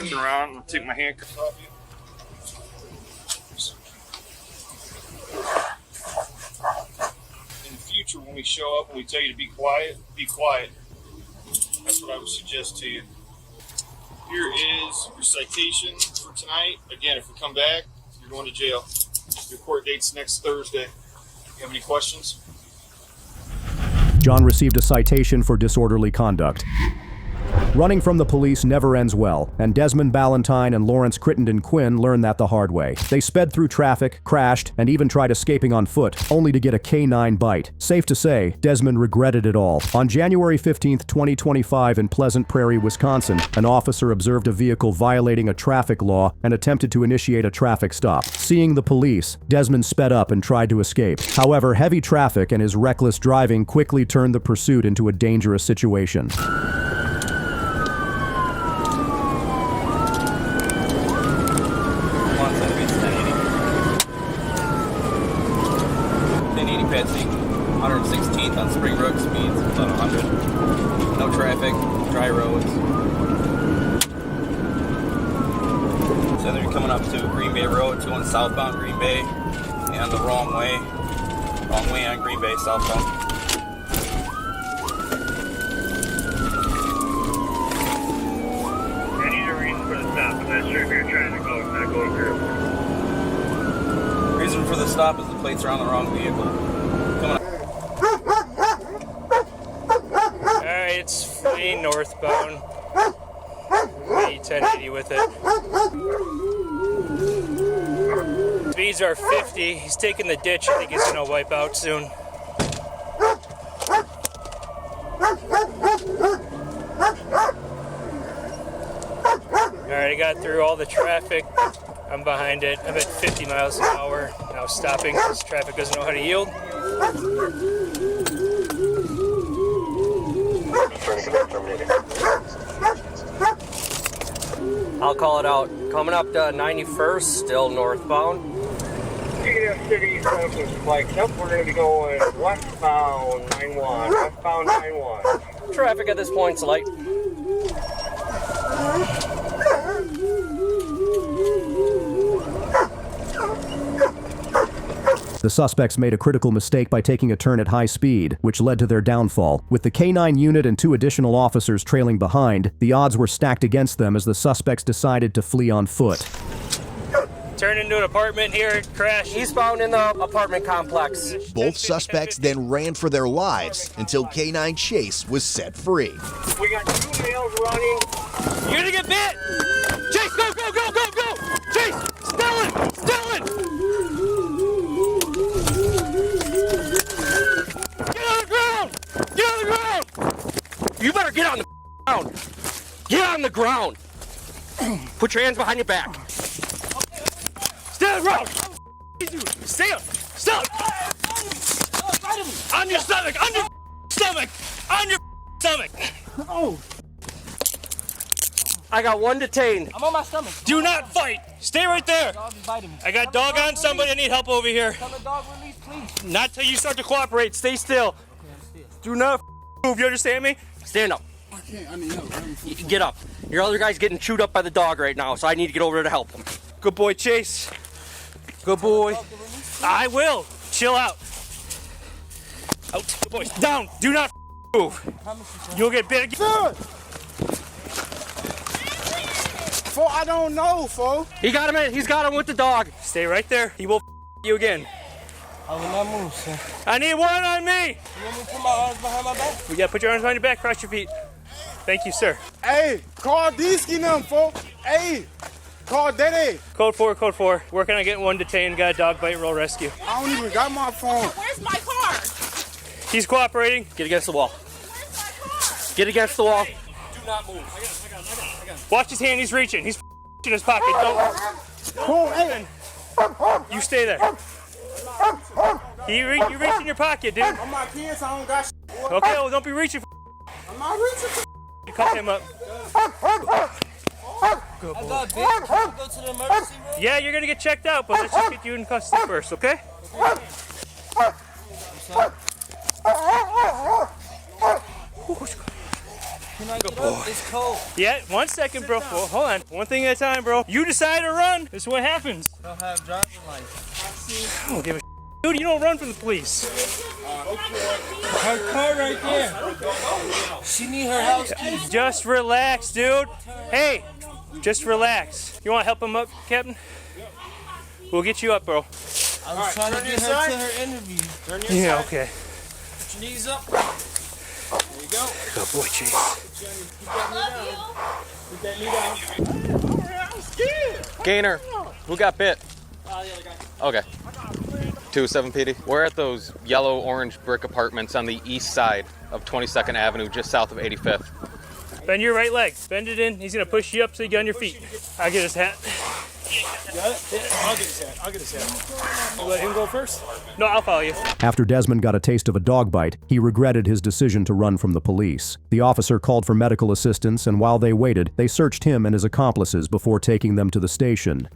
Turn around and take my handcuffs off you. In the future, when we show up and we tell you to be quiet, be quiet. That's what I would suggest to you. Here is your citation for tonight. Again, if we come back, you're going to jail. Your court date's next Thursday. You have any questions? John received a citation for disorderly conduct. Running from the police never ends well, and Desmond Ballantyne and Lawrence Crittenden Quinn learned that the hard way. They sped through traffic, crashed, and even tried escaping on foot, only to get a canine bite. Safe to say, Desmond regretted it all. On January 15, 2025, in Pleasant Prairie, Wisconsin, an officer observed a vehicle violating a traffic law and attempted to initiate a traffic stop. Seeing the police, Desmond sped up and tried to escape. However, heavy traffic and his reckless driving quickly turned the pursuit into a dangerous situation. On Spring Brook, speeds about 100. No traffic, dry roads. So then you're coming up to Green Bay Road, going southbound Green Bay, and the wrong way on Green Bay southbound. I need a reason for the stop. I'm not sure if you're trying to go, not go through. Reason for the stop is the plates are on the wrong vehicle. Coming up. Alright, it's fleeing northbound. Maybe 1080 with it. Speeds are 50. He's taking the ditch. I think he's gonna wipe out soon. Alright, I got through all the traffic. I'm behind it. I'm at 50 miles an hour. Now stopping because traffic doesn't know how to yield. I'll call it out. Coming up to 91st, still northbound. City spikes up. We're going to be going westbound 91. Westbound 91. Traffic at this point's light. The suspects made a critical mistake by taking a turn at high speed, which led to their downfall. With the K-9 unit and 2 additional officers trailing behind, the odds were stacked against them as the suspects decided to flee on foot. Turn into an apartment here, crash. Eastbound in the apartment complex. Both suspects then ran for their lives until K-9 Chase was set free. We got 2 males running. You're gonna get bit! Chase, go, go, go, go, go! Chase! Stellan! Stellan! Get on the ground! Get on the ground! You better get on the ground. Get on the ground. Put your hands behind your back. Stay on the ground! Stay up! Stop! On your stomach! On your stomach! On your stomach! Oh! I got 1 detained. I'm on my stomach. Do not fight! Stay right there! Dog is biting me. I got dog on somebody. I need help over here. Tell the dog release, please. Not till you start to cooperate. Stay still. Do not move. You understand me? Stand up. I can't. I need help. Get up. Your other guy's getting chewed up by the dog right now, so I need to get over there to help him. Good boy, Chase. Good boy. I will. Chill out. Out. Good boy. Down. Do not move. You'll get bit again. Fool, I don't know, fool. He got him in. He's got him with the dog. Stay right there. He will you again. I will not move, sir. I need one on me. You want me to put my arms behind my back? Yeah, put your arms behind your back. Cross your feet. Thank you, sir. Hey, call D-Ski them, fool. Hey, call Daddy. Code 4, code 4. Working on getting 1 detained. Got a dog bite, roll rescue. I don't even got my phone. Where's my car? He's cooperating. Get against the wall. Get against the wall. Do not move. I got him. Watch his hand. He's reaching. He's in his pocket. Don't. Cool, hey. You stay there. You reach in your pocket, dude. On my kids, I don't got shit. Okay, well, don't be reaching. I'm not reaching. You cut him up. Good I boy. got bit. Can we go to the emergency room? Yeah, you're gonna get checked out, but let's just get you in custody first, okay? Can I get up? It's cold. Yeah, 1 second, bro. Well, hold on. One thing at a time, bro. You decide to run. This is what happens. I don't have driving license. I don't give a dude. You don't run from the police. Her car right there. She need her house keys. Just relax, dude. Hey, just relax. You want to help him up, Captain? We'll get you up, bro. I was trying to get her to her interview. Turn your Yeah, side. okay. Put your knees up. There you go. Good boy, Chase. Put that knee down. I'm scared. Gainer, who got bit? Okay. 207 PD. We're at those yellow orange brick apartments on the east side of 22nd Avenue, just south of 85th. Bend your right leg. Bend it in. He's gonna push you up so you get on your feet. I'll get his hat. Got it? Yeah, I'll get his hat. I'll get his hat. You let him go first? No, I'll follow you. After Desmond got a taste of a dog bite, he regretted his decision to run from the police. The officer called for medical assistance, and while they waited, they searched him and his accomplices before taking them to the station.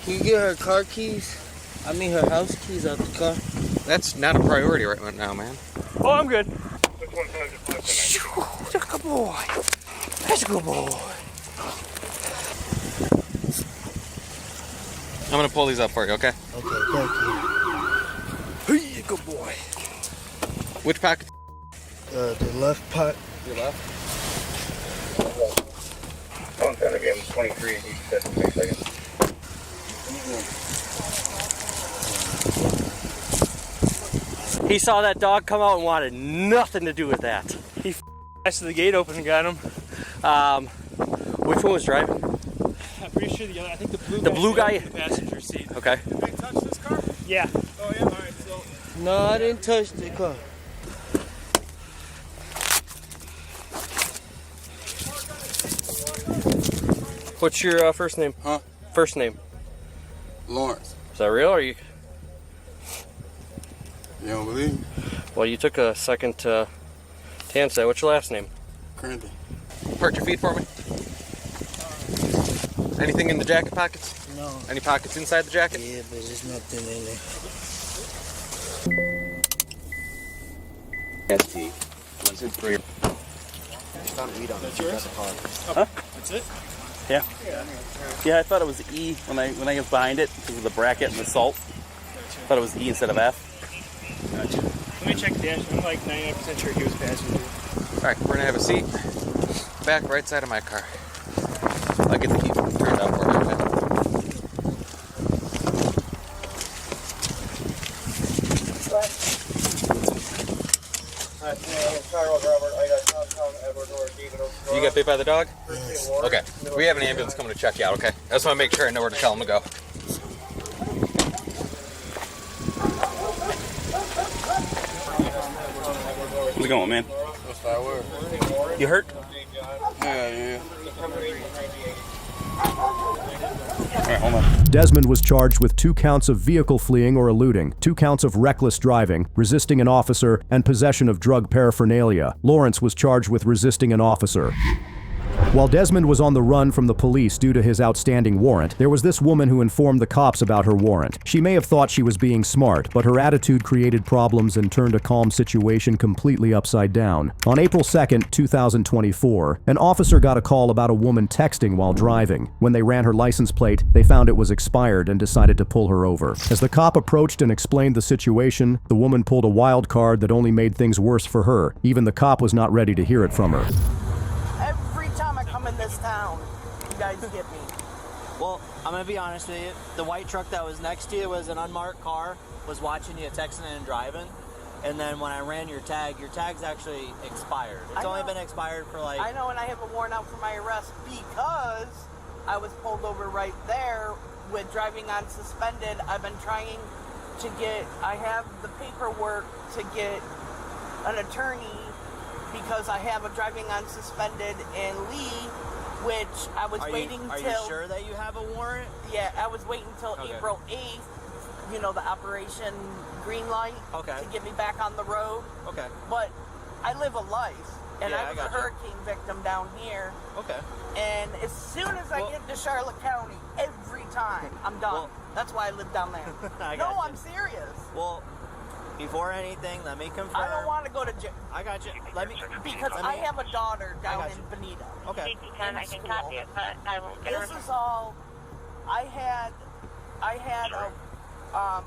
Can you get her car keys? I mean her house keys out the car. That's not a priority right now, man. Oh, I'm good. That's a good boy. That's a good boy. I'm gonna pull these up for you, okay? Okay, thank you. Hey, good boy. Which packet? The left pot. Your left? I'm trying to give him 23 and he said 6 seconds. He saw that dog come out and wanted nothing to do with that. He f***ed the gate open and got him. Which one was driving? pretty sure I think The blue guy? in the passenger seat. Okay. Did they touch this car? Yeah. Oh yeah. All right. So. No, I didn't touch the car. What's your first name? Huh? First name. Lawrence. Is that real, or you? You don't believe me? Well, you took a second to answer that. What's your last name? Crandy. Part your feet for me. Anything in the jacket pockets? No. Any pockets inside the jacket? Yeah, but there's nothing in there. That's yours? Huh? That's it? Yeah. Yeah, I thought it was E when I was behind it because of the bracket and the salt. Thought it was E instead of F. Gotcha. Let me check the dash. I'm like 99% sure he was passenger. All right, we're gonna have a seat. Back right side of my car. I'll get the key turned up for you. You got bit by the dog? Yes. Okay. We have an ambulance coming to check you out, okay? I just want to make sure I know where to tell them to go. How's it going, man? You hurt? Yeah. All right, hold on. Desmond was charged with 2 counts of vehicle fleeing or eluding, 2 counts of reckless driving, resisting an officer, and possession of drug paraphernalia. Lawrence was charged with resisting an officer. While Desmond was on the run from the police due to his outstanding warrant, there was this woman who informed the cops about her warrant. She may have thought she was being smart, but her attitude created problems and turned a calm situation completely upside down. On April 2nd, 2024, an officer got a call about a woman texting while driving. When they ran her license plate, they found it was expired and decided to pull her over. As the cop approached and explained the situation, the woman pulled a wild card that only made things worse for her. Even the cop was not ready to hear it from her. In this town, you guys get me. Well, I'm gonna be honest with you. The white truck that was next to you was an unmarked car, was watching you texting and driving, and then when I ran your tag's actually expired. It's only been expired for like... I know, and I have a warrant out for my arrest because I was pulled over right there with driving on suspended. I've been trying to get, I have the paperwork to get an attorney because I have a driving on suspended in Lee, which I was waiting till... Are you sure that you have a warrant? Yeah, I was waiting till April 8th, you know, the Operation Green Light, to get me back on the road. Okay. But I live a life, and I was a hurricane victim down here. Okay. And as soon as I get to Charlotte County, every time, I'm done. Well, that's why I live down there. No, I'm serious. Well, before anything, let me confirm. I don't want to go to jail. I got you. Because I have a daughter down in Bonita. Okay. I can copy it, but I won't get it. This is all. I had a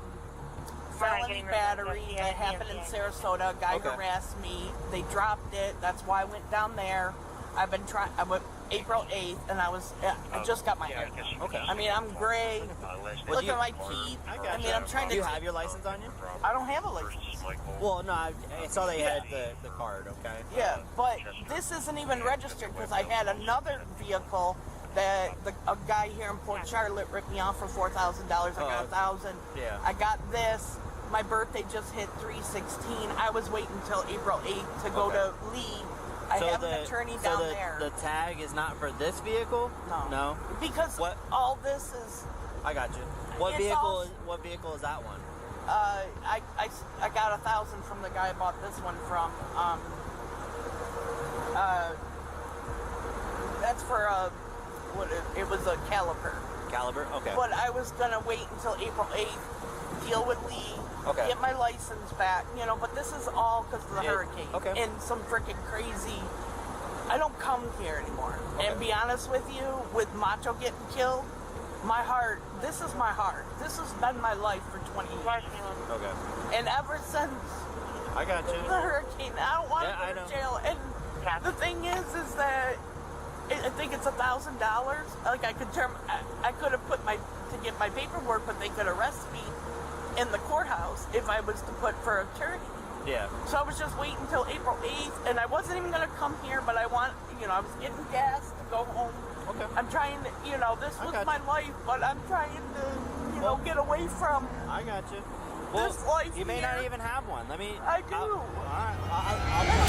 felony battery that happened in Sarasota. A guy harassed me. They dropped it. That's why I went down there. I've been trying. I went April 8th, and I just got my hair. Okay. I mean, I'm gray. Look at my teeth. I mean, I'm trying to. Do you have your license on you? I don't have a license. Well, no, I saw they had the card, okay? Yeah, but this isn't even registered because I had another vehicle that a guy here in Port Charlotte ripped me off for $4,000. I got $1,000. Yeah. I got this. My birthday just hit 3/16. I was waiting until April 8th to go to Lee. I have an attorney down there. The tag is not for this vehicle? No. No? Because all this is... I got you. What vehicle is that one? I got $1,000 from the guy I bought this one from. That's for it was a caliper. Caliber? Okay. But I was gonna wait until April 8th, deal with Lee, get my license back, you know. But this is all because of the hurricane and some freaking crazy. I don't come here anymore. And be honest with you, with Macho getting killed, my heart. This is my heart. This has been my life for 20 years. Okay. And ever since I got you. the hurricane, I don't want to go to jail. And the thing is that I think it's $1,000. Like I could have put to get my paperwork, but they could arrest me in the courthouse if I was to put for attorney. Yeah. So I was just waiting until April 8th, and I wasn't even gonna come here, but I was getting gas to go home. Okay. I'm I'm trying to, you know, this was my life, but I'm trying to, you know, get away from. I got you. This life. You may not even have one. Let me. I do.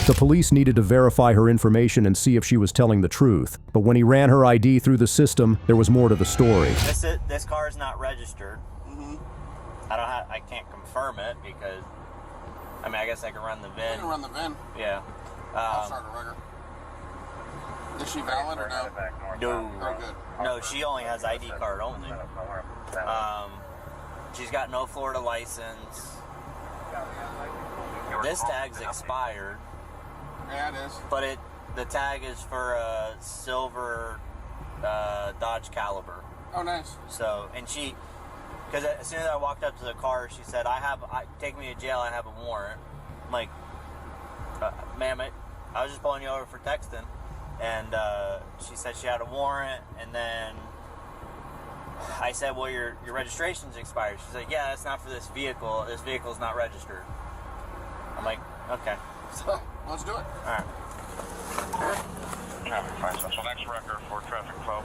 The police needed to verify her information and see if she was telling the truth. But when he ran her ID through the system, there was more to the story. This car is not registered. I can't confirm it because, I mean, I guess I can run the VIN. You can run the VIN. Yeah. I'll start a record. Is she valid or no? No. Oh, good. No, she only has ID card only. She's got no Florida license. This tag's expired. Yeah, it is. But the tag is for a silver Dodge Caliber. Oh, nice. So, and because as soon as I walked up to the car, she said, take me to jail, I have a warrant. I'm like, ma'am, I was just pulling you over for texting. And she said she had a warrant, and then I said, well, your registration's expired. She's like, yeah, that's not for this vehicle. This vehicle's not registered. I'm like, okay. So, let's do it. All right. So next record for traffic flow.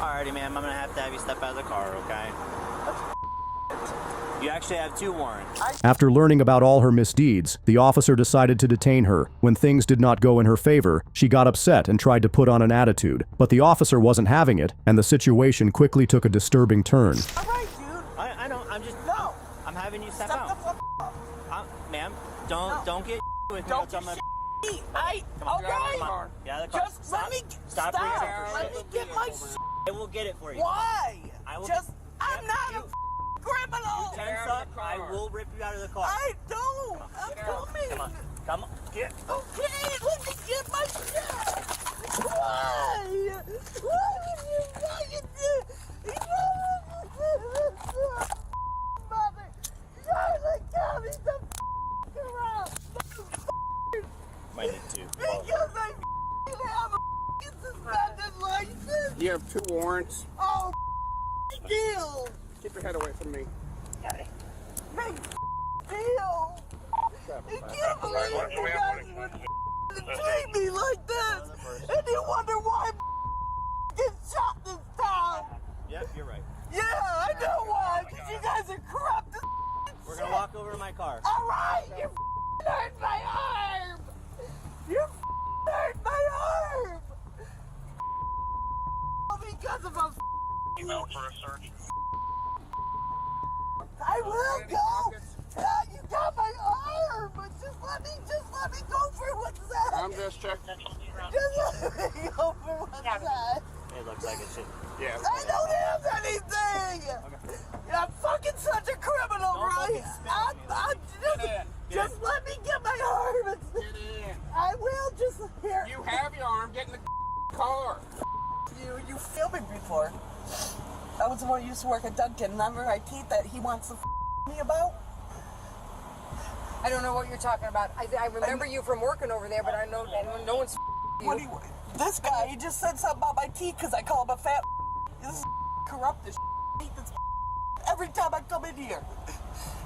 Alrighty, ma'am, I'm gonna have to have you step out of the car, okay? You actually have 2 warrants. After learning about all her misdeeds, the officer decided to detain her. When things did not go in her favor, she got upset and tried to put on an attitude. But the officer wasn't having it, and the situation quickly took a disturbing turn. All right, dude. I know. I'm just. No. I'm having you step Step out. the fuck up. Ma'am, don't get with me. Don't Come on. okay. Yeah, the car. Just let me Stop. Let me get my shit. I will get it for you. Why? I will. I'm not a criminal. You tense up. I will rip you out of the car. I don't. I'm coming. Come on. Get. Okay, let me get my shit. Why? Why would you fucking do? Mother, Charlie, got me the around. Might need to. Because I have a suspended license. You have 2 warrants. Oh, deal. Keep your head away from me. Big deal. I can't believe you guys would treat me like this. And you wonder why I get shot this time. Yep, you're right. Yeah, I know why. Because you guys are corrupt as We're gonna walk over to my car. All right, you hurt my arm. You hurt my arm. Because of a Email for a search. I will go. You got my arm. Just let me go for what's that. I'm just checking. Just let me go for what's that. It looks like it should. Yeah. I don't have anything. I'm fucking such a criminal, right? Just let me get my arm. Get in. I will just here. You have your arm. Get in the car. You filmed me before. I was the one who used to work at Dunkin'. Remember I teeth that he wants to me about? I don't know what you're talking about. I remember you from working over there, but I know no one's you. This guy, he just said something about my teeth because I call him a fat. This is corrupt as every time I come in here.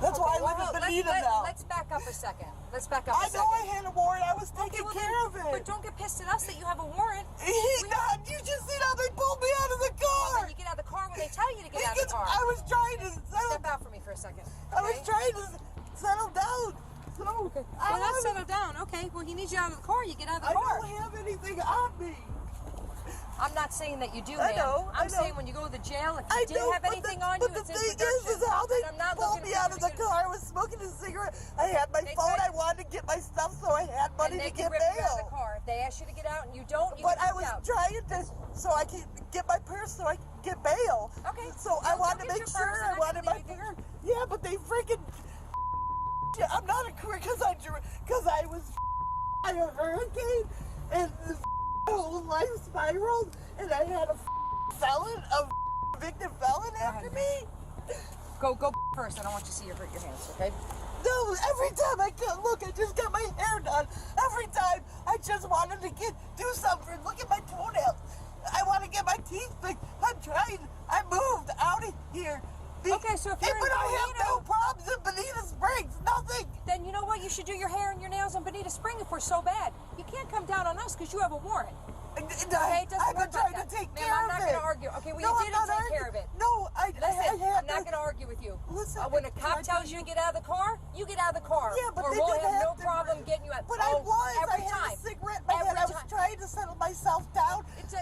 That's why I live in Benita now. Let's back up a second. I know I had a warrant. I was taking care of it. But don't get pissed at us that you have a warrant. You just see how they pulled me out of the car. Well, you get out of the car when they tell you to get out of the car. I was trying to step out for me for a second. I was trying to settle down. So, okay. Well, let's settle down. Okay. Well, he needs you out of the car. You get out of the car. I don't have anything on me. I'm not saying that you do, I know. I'm saying when you go to the jail, if you didn't have anything on you, it's in production. But the thing is how they pulled me out of the car. I was smoking a cigarette. I had my phone. I wanted to get my stuff, so I had money to get bail. You out of the car. If they ask you to get out and you don't, you but get I was out. trying to, so I could get my purse, so I could get bail. Okay. So I wanted to make sure I wanted my purse. Yeah, but they freaking. I'm not a career because I was a hurricane and the whole life spiraled, and I had a convicted felon after me. Go first. I don't want you to see you hurt your hands, okay? No, every time I come, look, I just got my hair done. Every time I just wanted to do something. Look at my toenails. I want to get my teeth fixed. I'm trying. I moved out of here Okay, so if you're in but I have Bonita, no problems in Bonita Springs, nothing. Then you know what? You should do your hair and your nails in Bonita Springs if we're so bad. You can't come down on us because you have a warrant. Okay, it doesn't I've been work trying like to that. take Ma'am, care I'm of not it. going to argue. Okay, well, No, you I'm didn't not take care of it. No, Listen, I'm not going to argue with you. Listen, when a cop tells you to get out of the car, you get out of the car. Yeah, but or they we'll didn't have no have to- problem getting you out. But I every had time. a cigarette in my hand. I was trying to settle myself down. It's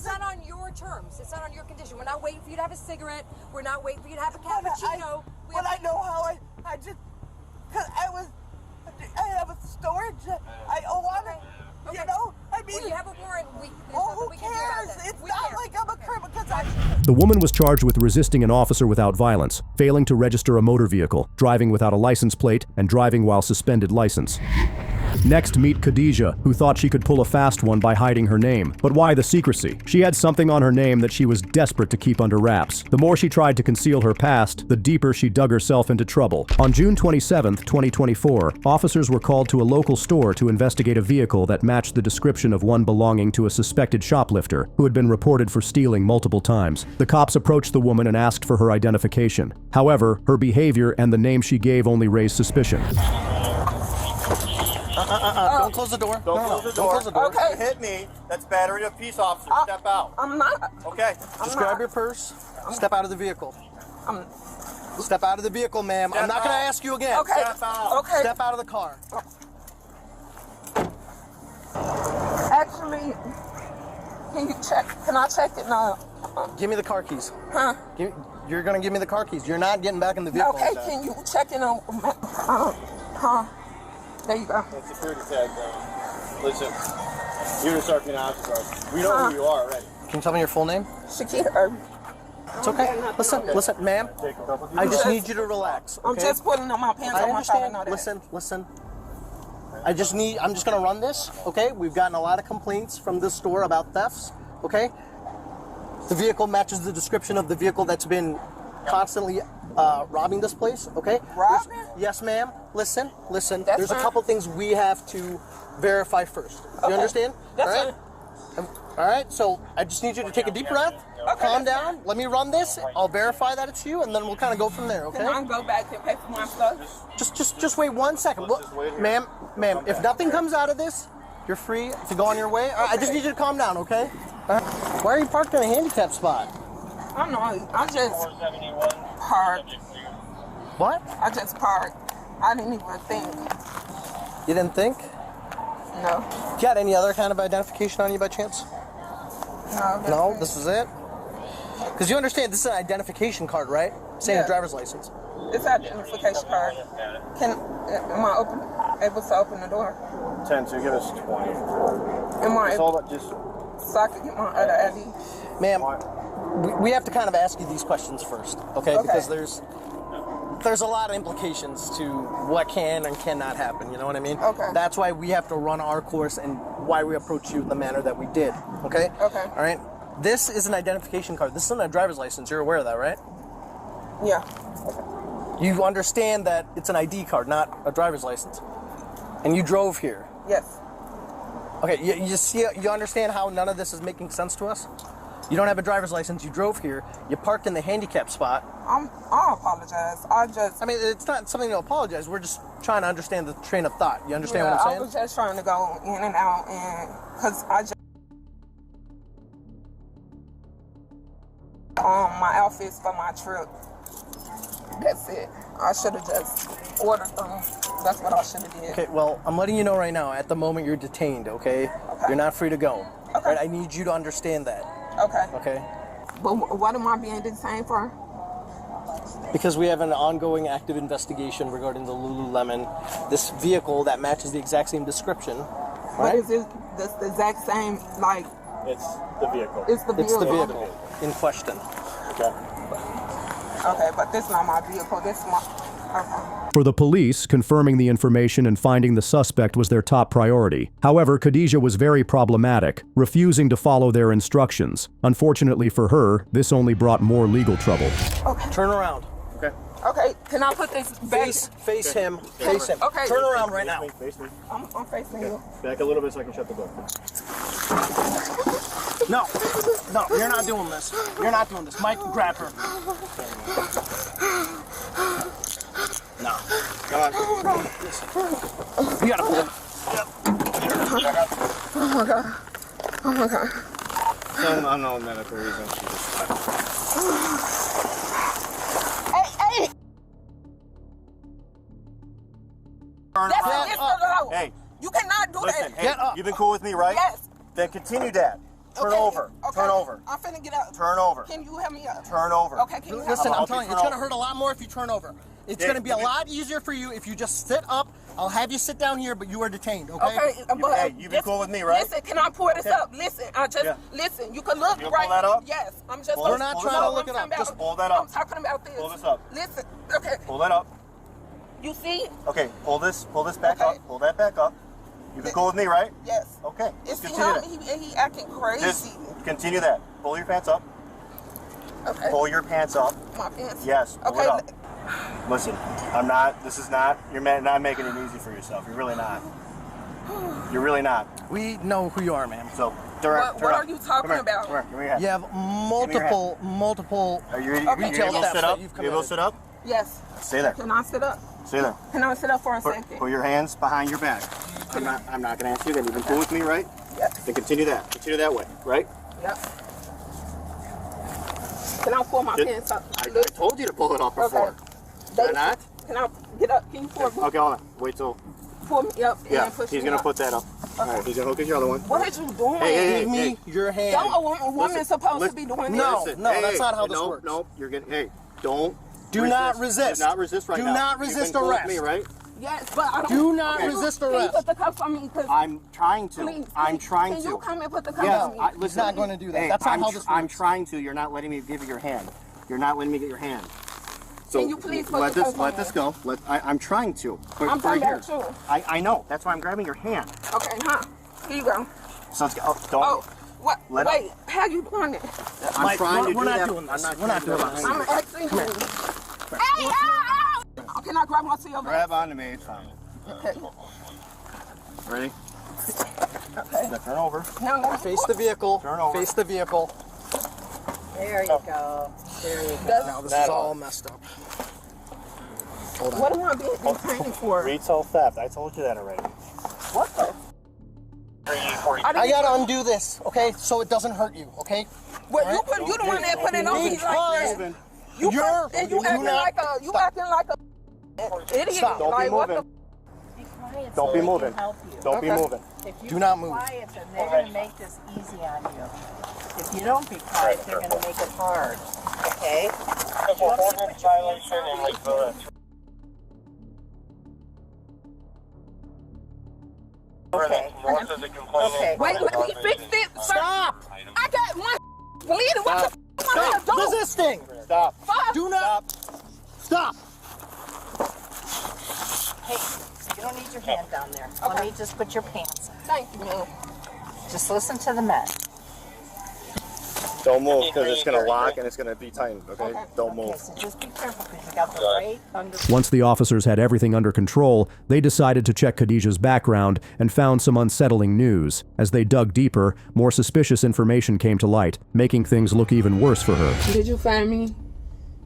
not on your terms. It's not on your condition. We're not waiting for you to have a cigarette. We're not waiting for you to have a cappuccino. I know how I just, because I have a storage. I want it. You know, I mean, you have a warrant. Who cares? It's not like I'm a criminal. The woman was charged with resisting an officer without violence, failing to register a motor vehicle, driving without a license plate, and driving while suspended license. Next, meet Khadijah, who thought she could pull a fast one by hiding her name. But why the secrecy? She had something on her name that she was desperate to keep under wraps. The more she tried to conceal her past, the deeper she dug herself into trouble. On June 27, 2024, officers were called to a local store to investigate a vehicle that matched the description of one belonging to a suspected shoplifter who had been reported for stealing multiple times. The cops approached the woman and asked for her identification. However, her behavior and the name she gave only raised suspicion. Don't close the door. Don't close the door. Don't close the door. Okay. You hit me. That's battery of peace officer. Step out. I'm not. Okay. Just grab your purse. Step out of the vehicle. Step out of the vehicle, ma'am. I'm not going to ask you again. Okay. Step out. Okay. Step out of the car. Actually, can you check? Can I check it now? Give me the car keys. Huh? You're going to give me the car keys. You're not getting back in the vehicle. Okay, can you check it on? There you go. That's security tag, listen, you're a sergeant officer. We know who you are already. Can you tell me your full name? Shakira. It's okay. Listen, ma'am. I just need you to relax. I'm okay? just putting on my pants. I I want y'all to understand. know that. Listen. I'm just gonna run this, okay? We've gotten a lot of complaints from this store about thefts, okay? The vehicle matches the description of the vehicle that's been constantly robbing this place, okay? Robbing? Yes, ma'am. Listen. That's There's a fine. couple things we have to verify first. You understand? That's all right? All right, so I just need you to take a deep breath, calm down, let me run this, I'll verify that it's you, and then we'll kind of go from there, okay? Can I go back and pay for my stuff? Just wait 1 second. Ma'am, if nothing comes out of this, you're free to go on your way. All right, I just need you to calm down, okay? Why are you parked in a handicap spot? I don't know. I just parked. What? I just parked. I didn't even think. You didn't think? No. You got any other kind of identification on you by chance? No, this is it? Because you understand this is an identification card, right? Saying a driver's license. It's identification card. Am I able to open the door? 10, so give us 20. Am I It's all about just... so I can get my other ID? Ma'am, we have to kind of ask you these questions first, okay? Because there's a lot of implications to what can and cannot happen, you know what I mean? Okay. That's why we have to run our course and why we approach you in the manner that we did, okay? Okay. All right? This is an identification card. This isn't a driver's license. You're aware of that, right? Yeah. You understand that it's an ID card, not a driver's license. And you drove here. Yes. Okay, you understand how none of this is making sense to us? You don't have a driver's license, you drove here, you parked in the handicap spot. I apologize. I mean, it's not something to apologize. We're just trying to understand the train of thought. You understand what I'm saying? I was just trying to go in and out, and because I just my outfits for my trip. That's it. I should have just ordered them. That's what I should have did. Okay, well, I'm letting you know right now, at the moment you're detained, okay? You're not free to go. Okay. Right? I need you to understand that. Okay. Okay? But what am I being detained for? Because we have an ongoing active investigation regarding the Lululemon, this vehicle that matches the exact same description. What Right? is this? This the exact same, like... It's the vehicle. It's the vehicle. It's the vehicle in question. Okay. Okay, but this is not my vehicle. This is my... Okay. For the police, confirming the information and finding the suspect was their top priority. However, Khadijah was very problematic, refusing to follow their instructions. Unfortunately for her, this only brought more legal trouble. Okay. Turn around. Okay. Okay, can I put this back? Face him. Face him. Okay. Turn around right now. Face me. I'm facing you. Back a little bit so I can shut the door. No, you're not doing this. You're not doing this. Mike, grab her. No. Come on. You gotta pull it. Oh my god. Oh my god. Some unknown medical reason she just Hey! Hey. You cannot do Listen, that. hey, you've been cool with me, right? Yes. Then continue that. Turn over. Okay. Turn over. I'm finna get up. Turn over. Can you help me up? Turn over. Okay, can you help Listen, me I'm up? telling you, it's gonna hurt a lot more if you turn over. It's gonna be a lot easier for you if you just sit up. I'll have you sit down here, but you are detained, okay? Okay, but Hey, you've been cool with me, right? Listen, can I pull this up? Listen, listen. You can look You'll right. pull that up? Yes, I'm just. We're not trying to look it up. Just pull that up. I'm talking about this. Pull this up. Listen, okay. Pull that up. You see? Okay, pull this back up. Pull that back up. You've been cool with me, right? Yes. Okay. Is he continue helping? He acting crazy. Just continue that. Pull your pants up. Okay. Pull your pants up. My pants. Yes. Pull Okay. it up. Listen, this is not, you're not making it easy for yourself. You're really not. You're really not. We know who you are, ma'am. So, What are you talking about? Come here. Give me your hand. You have multiple Are you retail able to thefts sit that up? you've You able to sit up? Yes. Stay there. Can I sit up? Stay there. Can I sit up for a second? Put your hands behind your back. I'm not gonna ask you again. You've been cool with me, right? Yes. Then continue that. Continue that way, right? Yep. Can I pull my pants up? I told you to pull it off before. Did I not? Can I get up? Can you pull me? Okay, hold on. Wait till. Pull me up and Yeah, push he's me gonna up. put that up. All right, he's gonna hook your other one. What are you doing? Hey, Give me your hand. Don't a woman supposed to be doing No, this? no, that's not how this works. Nope, you're getting. Hey, don't. Do not resist. Do not resist right Do now. not You've resist been cool with arrest. me, right? Yes, but I don't. Do not Can you- resist Can you arrest. put the cuffs on me? 'Cause I'm trying to. Please, I'm trying can to. you come and put the cuffs Yes, on me? listen. He's not going to do that. Hey, That's not how this works. I'm trying to. You're not letting me give you your hand. You're not letting me get your hand. So Can you please put let the this cuffs on let this go. I'm trying to. But I'm right talking here. about you. I know. That's why I'm grabbing your hand. Okay, huh? Here you go. So let's go. Don't. Oh, what? Let Wait, how you doing it? I'm trying to do we're not that. doing this. I'm not We're not trying doing to this. do I'm that. asking you. Hey, ow! Can I grab my silver? Grab onto me. It's fine. Okay. Ready? Okay. Now turn over. Now let me Face the vehicle. Turn over. Face the vehicle. There you go. There you go. Now this is all messed up. Hold on. What am I being detained for? Retail theft. I told you that already. What the? I gotta undo this, okay? So it doesn't hurt you, okay? Well, you the one that put it on me like that. You You're and you do acting not- like a stop. idiot. Stop. Don't Like be what moving. Be quiet Don't so be they moving. can help you. Don't be Okay. moving. If you Do not be move. quiet, then they're going to make this easy on you. If you don't be quiet, they're going to make it hard. Okay? Okay. Okay. Wait, let me fix it. Sir. Stop! I got one bleeding. What the f*** am I Stop doing? resisting! Stop. Fuck. Do not stop! Hey, you don't need your hand down there. Let me just put your pants on. Thank you, man. Just listen to the men. Don't move because it's gonna lock and it's gonna be tightened. Okay? Don't move. Okay, so just be careful because you got the right under. Once the officers had everything under control, they decided to check Khadijah's background and found some unsettling news. As they dug deeper, more suspicious information came to light, making things look even worse for her. Did you find me?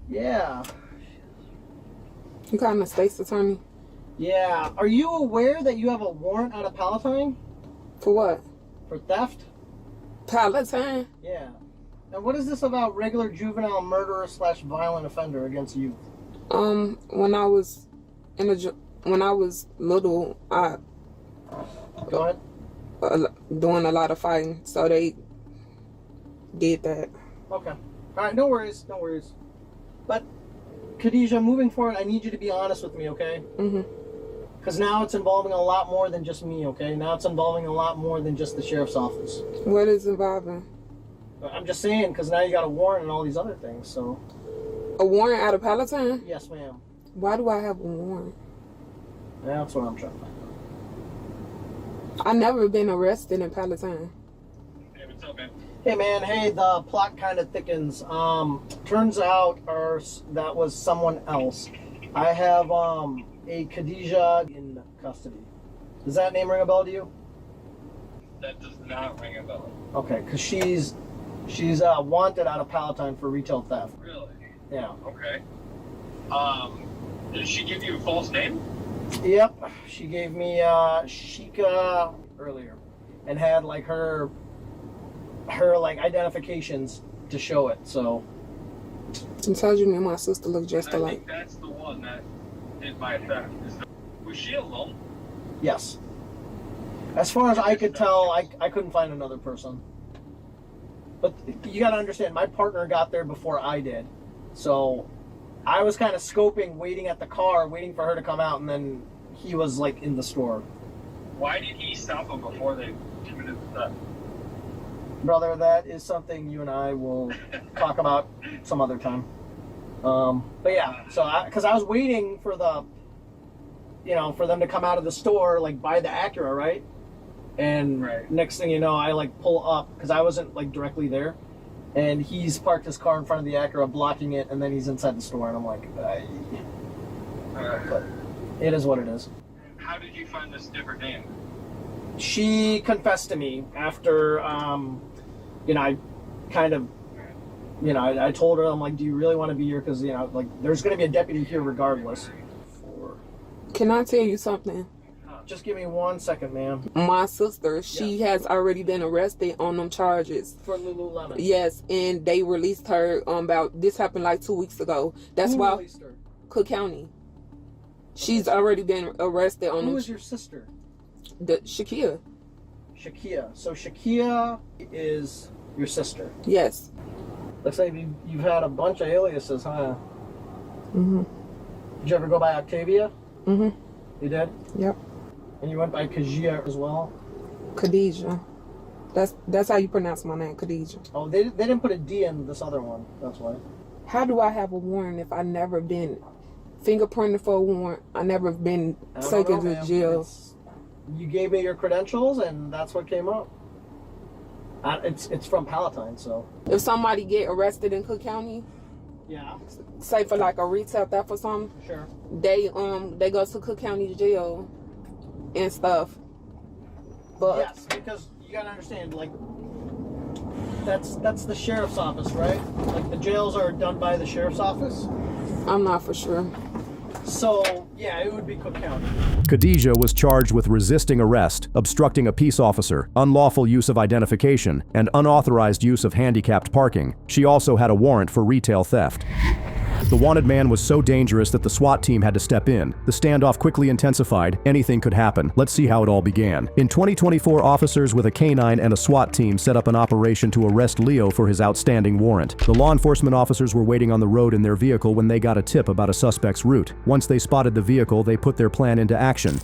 Yeah. You calling the state's attorney? Yeah. Are you aware that you have a warrant out of Palatine? For what? For theft? Palatine? Yeah. And what is this about regular juvenile murderer / violent offender against youth? When I was when I was little, I Go ahead. Doing a lot of fighting, so they did that. Okay. All right. No worries. No worries. But Khadijah, moving forward, I need you to be honest with me, okay? Mhm. Because now it's involving a lot more than just me, okay? Now it's involving a lot more than just the sheriff's office. What is involving? I'm just saying, because now you got a warrant and all these other things, so. A warrant out of Palatine? Yes, ma'am. Why do I have a warrant? Yeah, that's what I'm trying to find out. I never been arrested in Palatine. Hey, what's up, man? Hey, man. Hey, the plot kind of thickens. Turns out that was someone else. I have a Khadijah in custody. Does that name ring a bell to you? That does not ring a bell. Okay, because she's wanted out of Palatine for retail theft. Really? Yeah. Okay. Did she give you a false name? Yep, she gave me Sheikah earlier, and had like her like identifications to show it. So. And told you me and my sister look just I alike. think that's the one that did my theft. Was she alone? Yes. As far as I could tell, I couldn't find another person. But you gotta understand, my partner got there before I did. So I was kind of scoping, waiting at the car, waiting for her to come out, and then he was like in the store. Why did he stop them before they committed the theft? Brother, that is something you and I will talk about some other time. But yeah, so because I was waiting for the, for them to come out of the store, like by the Acura, right? And next thing you know, I like pull up because I wasn't like directly there, and he's parked his car in front of the Acura, blocking it, and then he's inside the store, and I'm like, but it is what it is. How did you find this different name? She confessed to me after, I kind of, I told her, I'm like, do you really want to be here? Because, like, there's going to be a deputy here regardless. Can I tell you something? Just give me 1 second, ma'am. My sister, she has already been arrested on them charges. For Lululemon? Yes, and they released her this happened like 2 weeks ago. That's why released her? Cook County. She's already been arrested on them. Who is your sister? Shakia. Shakia. So Shakia is your sister? Yes. Looks like you've had a bunch of aliases, huh? Mm-hmm. Did you ever go by Octavia? Mm-hmm. You did? Yep. And you went by Kajia as well? Khadijah. That's how you pronounce my name, Khadijah. Oh, they didn't put a D in this other one. That's why. How do I have a warrant if I never been fingerprinted for a warrant? I never been taken to jail. You gave me your credentials, and that's what came up. It's from Palatine, so. If somebody get arrested in Cook County, yeah, say for like a retail theft or something, sure, they go to Cook County jail and stuff. But yes, because you gotta understand, like, that's the sheriff's office, right? Like the jails are done by the sheriff's office. I'm not for sure. So, yeah, it would be Cook County. Khadijah was charged with resisting arrest, obstructing a peace officer, unlawful use of identification, and unauthorized use of handicapped parking. She also had a warrant for retail theft. The wanted man was so dangerous that the SWAT team had to step in. The standoff quickly intensified. Anything could happen. Let's see how it all began. In 2024, officers with a K-9 and a SWAT team set up an operation to arrest Leo for his outstanding warrant. The law enforcement officers were waiting on the road in their vehicle when they got a tip about a suspect's route. Once they spotted the vehicle, they put their plan into action.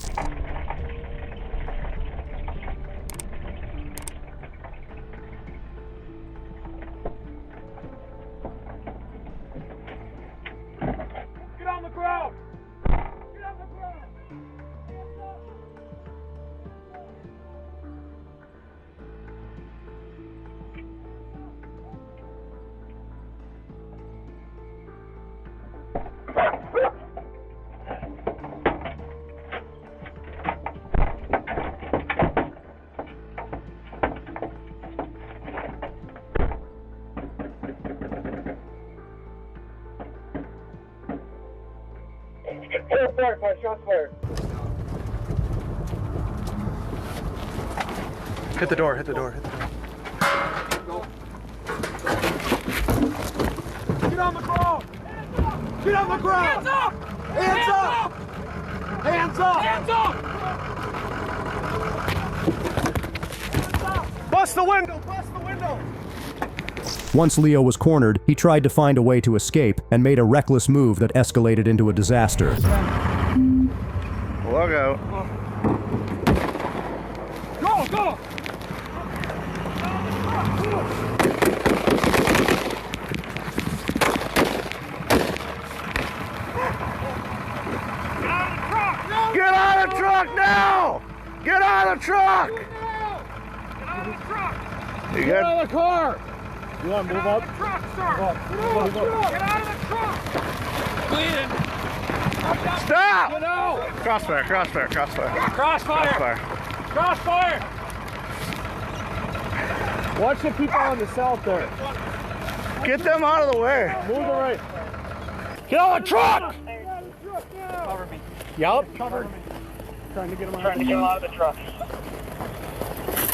Hit the door, hit the door, hit the door. Get on the ground! Get on the ground! Hands up! Hands up! Hands up! Hands up! Bust the window! Bust the window! Once Leo was cornered, he tried to find a way to escape and made a reckless move that escalated into a disaster. Look out. Go, go! Get out of the truck now! Get out of the truck! Get out of the truck! You Get good? out of the car! You want to move up? Get out of the truck, sir! Get out of the truck! Bleeding! Stop! Get out! Crossfire, crossfire, crossfire. Crossfire! Crossfire! Watch the people on the south there. Get them out of the way. Move the right. Get out of the truck! Cover me. Yup. Cover me. Trying to get him out. Trying to get him out of the truck.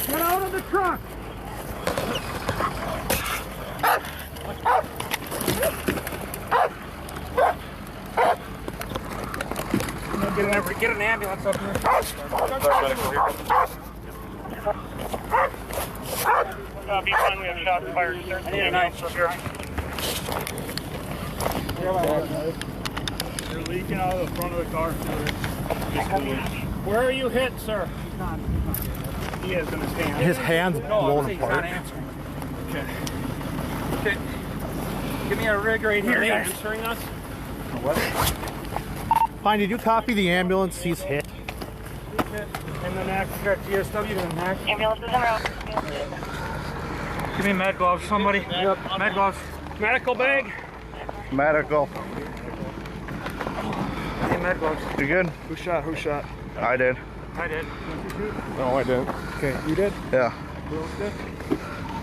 Get out of the truck! Get an ambulance up here. Be fine, we have shots fired. I need a knife up here. You're leaking out of the front of the car. Where are you hit, sir? He is in his hand. His hand's blown He's apart. not answering. Okay. Okay. Give me a rig right here. Are they guys. answering us? What? Fine, did you copy the ambulance? He's hit. In the neck. You got GSW in the neck. Ambulance is en route. Give me med gloves, somebody. Yep. Med gloves. Medical bag. Medical. Give me med gloves. You good? Who shot? Who shot? I did. I did. No, I didn't. Okay, you did? Yeah.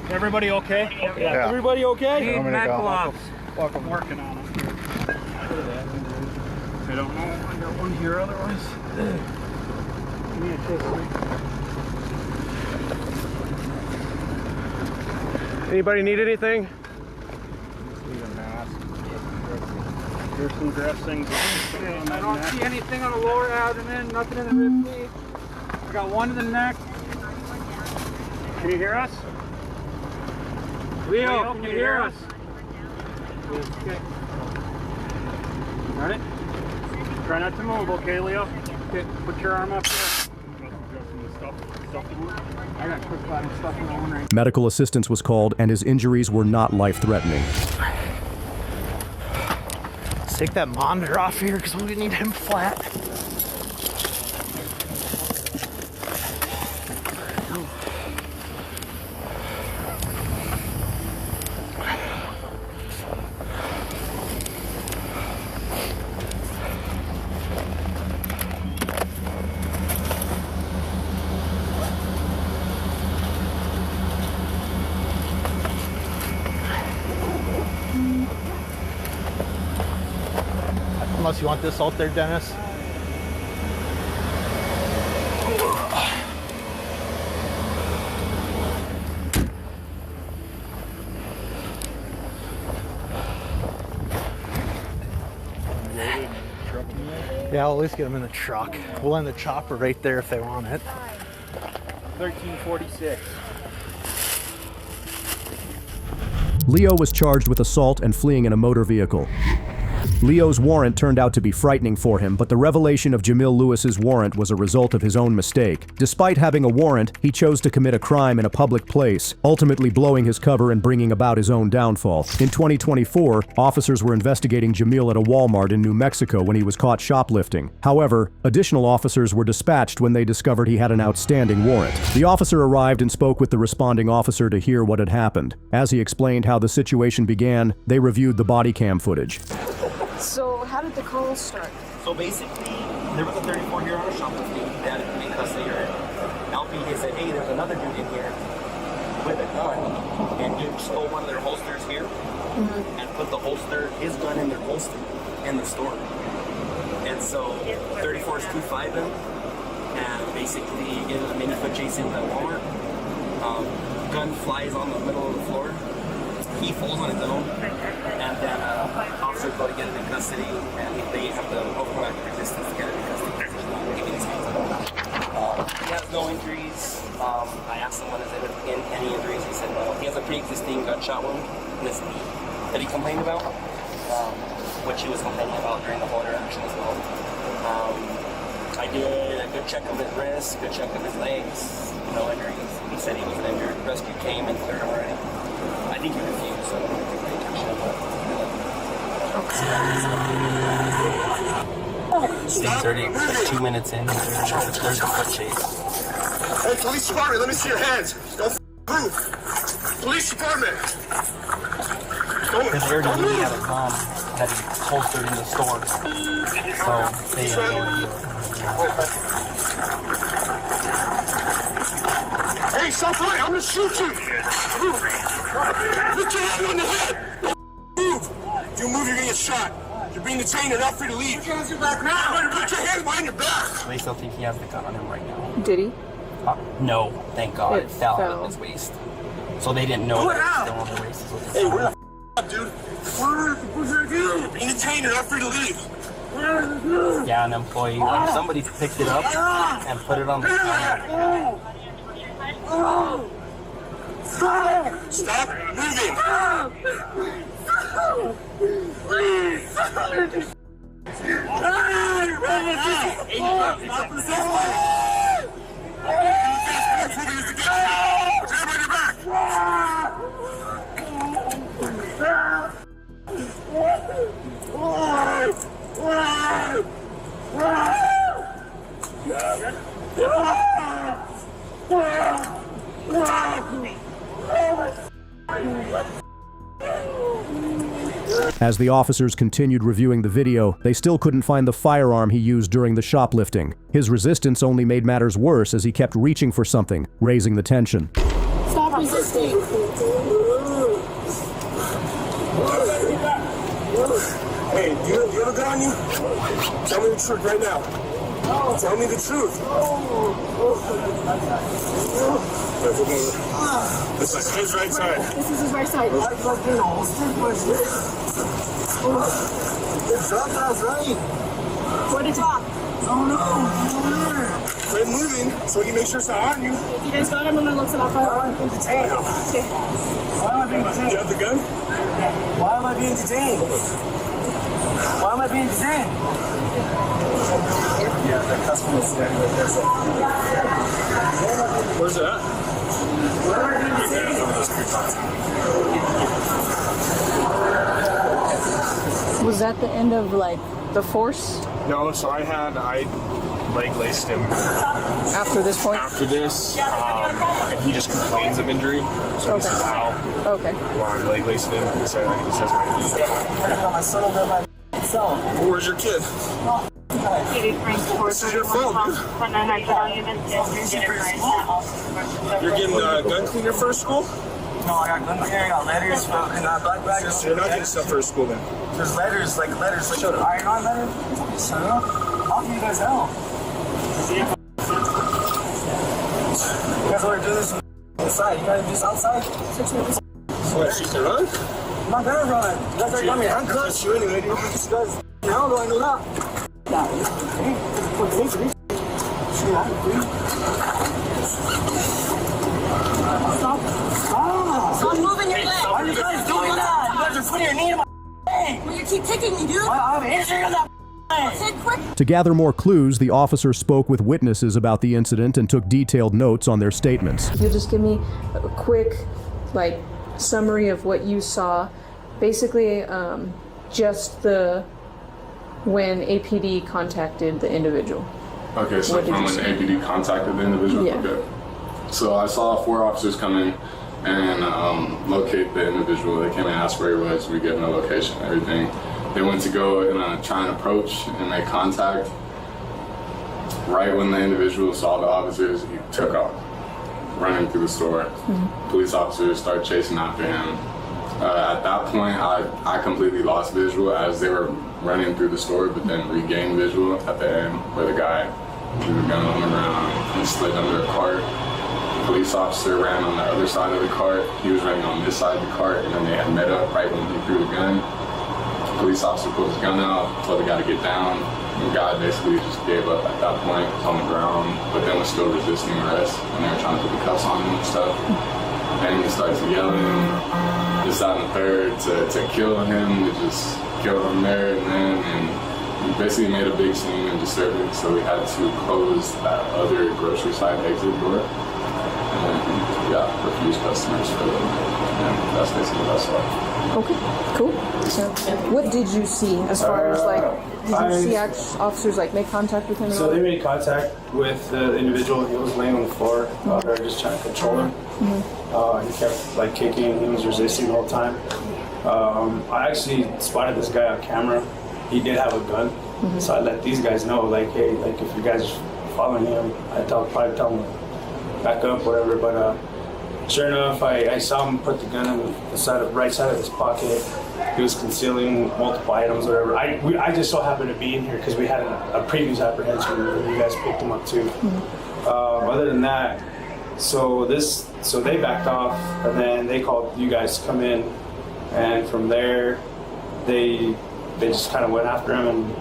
Everybody okay? Yeah. Everybody okay? Need med gloves. I'm working on it. I don't know. I got one here otherwise. Give me a kiss. Anybody need anything? Need a mask. Here's some dressings. I don't see anything on the lower abdomen, nothing in the rib cage. I got one in the neck. Can you hear us? Leo, can you hear us? Okay. Got it? Try not to move, okay, Leo? Okay, put your arm up there. I got quick bladder stuff in my own right. Medical assistance was called, and his injuries were not life-threatening. Let's take that monitor off here because we need him flat. Unless you want this out there, Dennis. Yeah, I'll at least get them in the truck. We'll end the chopper right there if they want it. 1346. Leo was charged with assault and fleeing in a motor vehicle. Leo's warrant turned out to be frightening for him, but the revelation of Jamil Lewis's warrant was a result of his own mistake. Despite having a warrant, he chose to commit a crime in a public place, ultimately blowing his cover and bringing about his own downfall. In 2024, officers were investigating Jamil at a Walmart in New Mexico when he was caught shoplifting. However, additional officers were dispatched when they discovered he had an outstanding warrant. The officer arrived and spoke with the responding officer to hear what had happened. As he explained how the situation began, they reviewed the body cam footage. So how did the call start? So basically, there was a 34 here on a shoplifting that made custody of it. LP said, hey, there's another dude in here with a gun, and he stole one of their holsters here and put the holster, his gun in their holster in the store. And so 34 is 2-5 him, and basically gave him a mini-foot chase into that Walmart. Gun flies on the middle of the floor. He falls on his own, and then officers go to get him in custody, and they have to overcome active resistance to get him in custody because he's not getting his hands up. He has no injuries. I asked him, has there been any injuries? He said no. He has a pre-existing gunshot wound in his knee that he complained about, which he was complaining about during the whole interaction as well. I did a good check of his wrists, good check of his legs, no injuries. He said he wasn't injured. Rescue came and cleared him already. I think he refused, so I don't think they touched him. 2 minutes in, there's a foot chase. Hey, police department, let me see your hands. Don't move. Police department. Because they already knew he had a gun that he holstered in the store. So they Hey, stop running, I'm gonna shoot you. Move. Put your hand on the head. Don't move. If you move, you're gonna get shot. You bring the chain and I'm free to leave. Put your hands back now. Put your hands behind your back. They still think he has the gun on him right now. Did he? No, thank God. It It fell out fell. of his waist. So they didn't know Pull it that it was out. still on their waist. Hey, where the f, dude? You bring the chain and I'm free to leave. Yeah, an employee, like somebody picked it up and put it on the counter. Stop moving. As the officers continued reviewing the video, they still couldn't find the firearm he used during the shoplifting. His resistance only made matters worse as he kept reaching for something, raising the tension. Stop resisting. Hey, do you have a gun on you? Tell me the truth right now. Tell me the truth. This is his right side. This is his right side. It's up, that's right. Where'd it drop? Oh no. Quit moving so we can make sure it's not on you. If you guys got him, I'm gonna look it up. Why am I being detained? Okay. Why am I being detained? You have the gun? Why am I being detained? Why am I being detained? Yeah, the customer is standing right there. Where's it at? Where am I being detained? Was that the end of like the force? No, so I leg laced him. After this point? After this, and he just complains of injury. So this is how. Okay. While I'm leg lacing him, he says my knee. Where's your kid? This is your phone, dude. You're getting a gun cleaner for school? No, I got gun cleaner, I got letters, and I black bag. So you're not getting stuff for school then? There's letters, like shut up. Iron on letter? Shut up. How can you guys help? You guys want to do this inside? You guys do this outside? What, she's to run? I'm not gonna run. You guys already got me handcuffs. You anyway, dude. This guy's how do I know that? Stop moving your leg. Why are you guys doing that? You guys are putting your knee in my leg. Well, you keep kicking me, dude. I have an injury on that leg. Sit quick. To gather more clues, the officer spoke with witnesses about the incident and took detailed notes on their statements. If you'll just give me a quick, summary of what you saw. Basically, just when APD contacted the individual. Okay, so from when APD contacted the individual? Yeah. Okay. So I saw 4 officers come in and locate the individual. They came and asked where he was. We gave them a location and everything. They went to go and try and approach and make contact. Right when the individual saw the officers, he took off, running through the store. Mm-hmm. Police officers started chasing after him. At that point, I completely lost visual as they were running through the store, but then regained visual at the end where the guy threw the gun on the ground and slid under a cart. The police officer ran on the other side of the cart. He was running on this side of the cart, and then they had met up right when he threw the gun. The police officer pulled his gun out, told the guy to get down. The guy basically just gave up at that point, was on the ground, but then was still resisting arrest, and they were trying to put the cuffs on him and stuff. And he starts yelling, this, that, and the third, to kill him, to just kill him there and then, and we basically made a big scene and disturbance, so we had to close that other grocery side exit door, and refuse customers for them, and that's basically what I saw. Okay, cool. So, what did you see as far as did you see officers make contact with him? So they made contact with the individual. He was laying on the floor. They were just trying to control him. Mm-hmm. He kept kicking. He was resisting the whole time. I actually spotted this guy on camera. He did have a gun, mm-hmm. So I let these guys know, hey, if you guys are following him, I'd probably tell him back up, whatever. But Sure enough, I saw him put the gun in the right side of his pocket. He was concealing multiple items, whatever. I just so happened to be in here because we had a previous apprehension where you guys picked him up too. Other than that, so they backed off, and then they called you guys to come in, and from there, they just kind of went after him and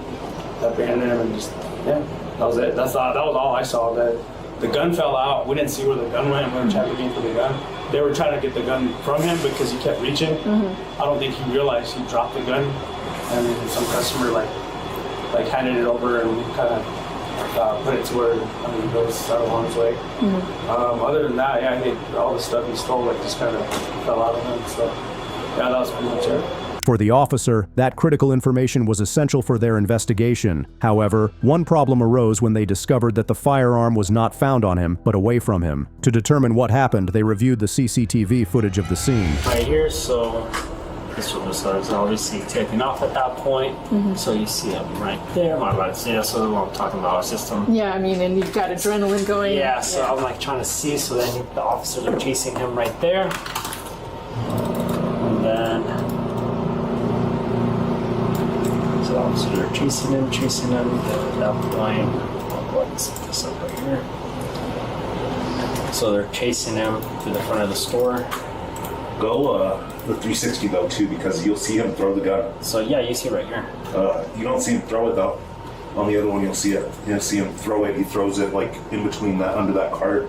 abandoned him, and just that was it. That was all I saw. The gun fell out. We didn't see where the gun went. We were trying to get for the gun. They were trying to get the gun from him because he kept reaching. I don't think he realized he dropped the gun, and some customer like handed it over, and we kind of put it to where it goes out of harm's way. Other than that, I think all the stuff he stole just kind of fell out of him. So that was pretty much it. For the officer, that critical information was essential for their investigation. However, one problem arose when they discovered that the firearm was not found on him, but away from him. To determine what happened, they reviewed the CCTV footage of the scene. Right here, so this one was obviously taken off at that point. So you see him right there. My right, so that's what I'm talking about. It's just Yeah, I mean, and you've got adrenaline going. Yeah, so I'm like trying to see. So then the officers are chasing him right there, and then. So the officers are chasing him, at that point, let's set this up right here. So they're chasing him to the front of the store. Go the 360 though too, because you'll see him throw the gun. So yeah, you see right here. You don't see him throw it though. On the other one you'll see it. You'll see him throw it. He throws it like in between that, under that cart.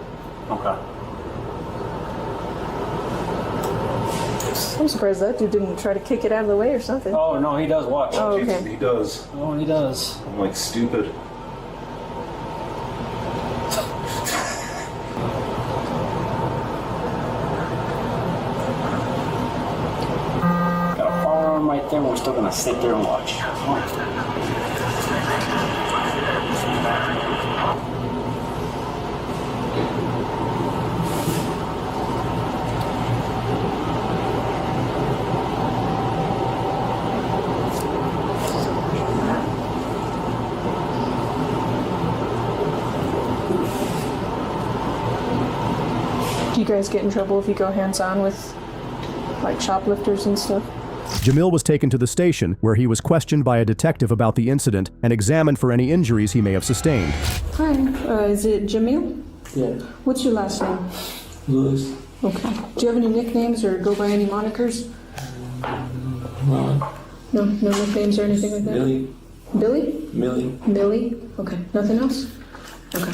Okay. I'm surprised that dude didn't try to kick it out of the way or something. Oh no, he does watch. Oh, okay. He does. Oh, he does. I'm like stupid. Got a firearm right there, and we're still gonna sit there and watch. Do you guys get in trouble if you go hands-on with, like, shoplifters and stuff? Jamil was taken to the station, where he was questioned by a detective about the incident and examined for any injuries he may have sustained. Hi, is it Jamil? Yeah. What's your last name? Lewis. Okay. Do you have any nicknames or go by any monikers? No. No nicknames or anything like that? Billy. Billy? Millie. Millie? Okay. Nothing else? Okay.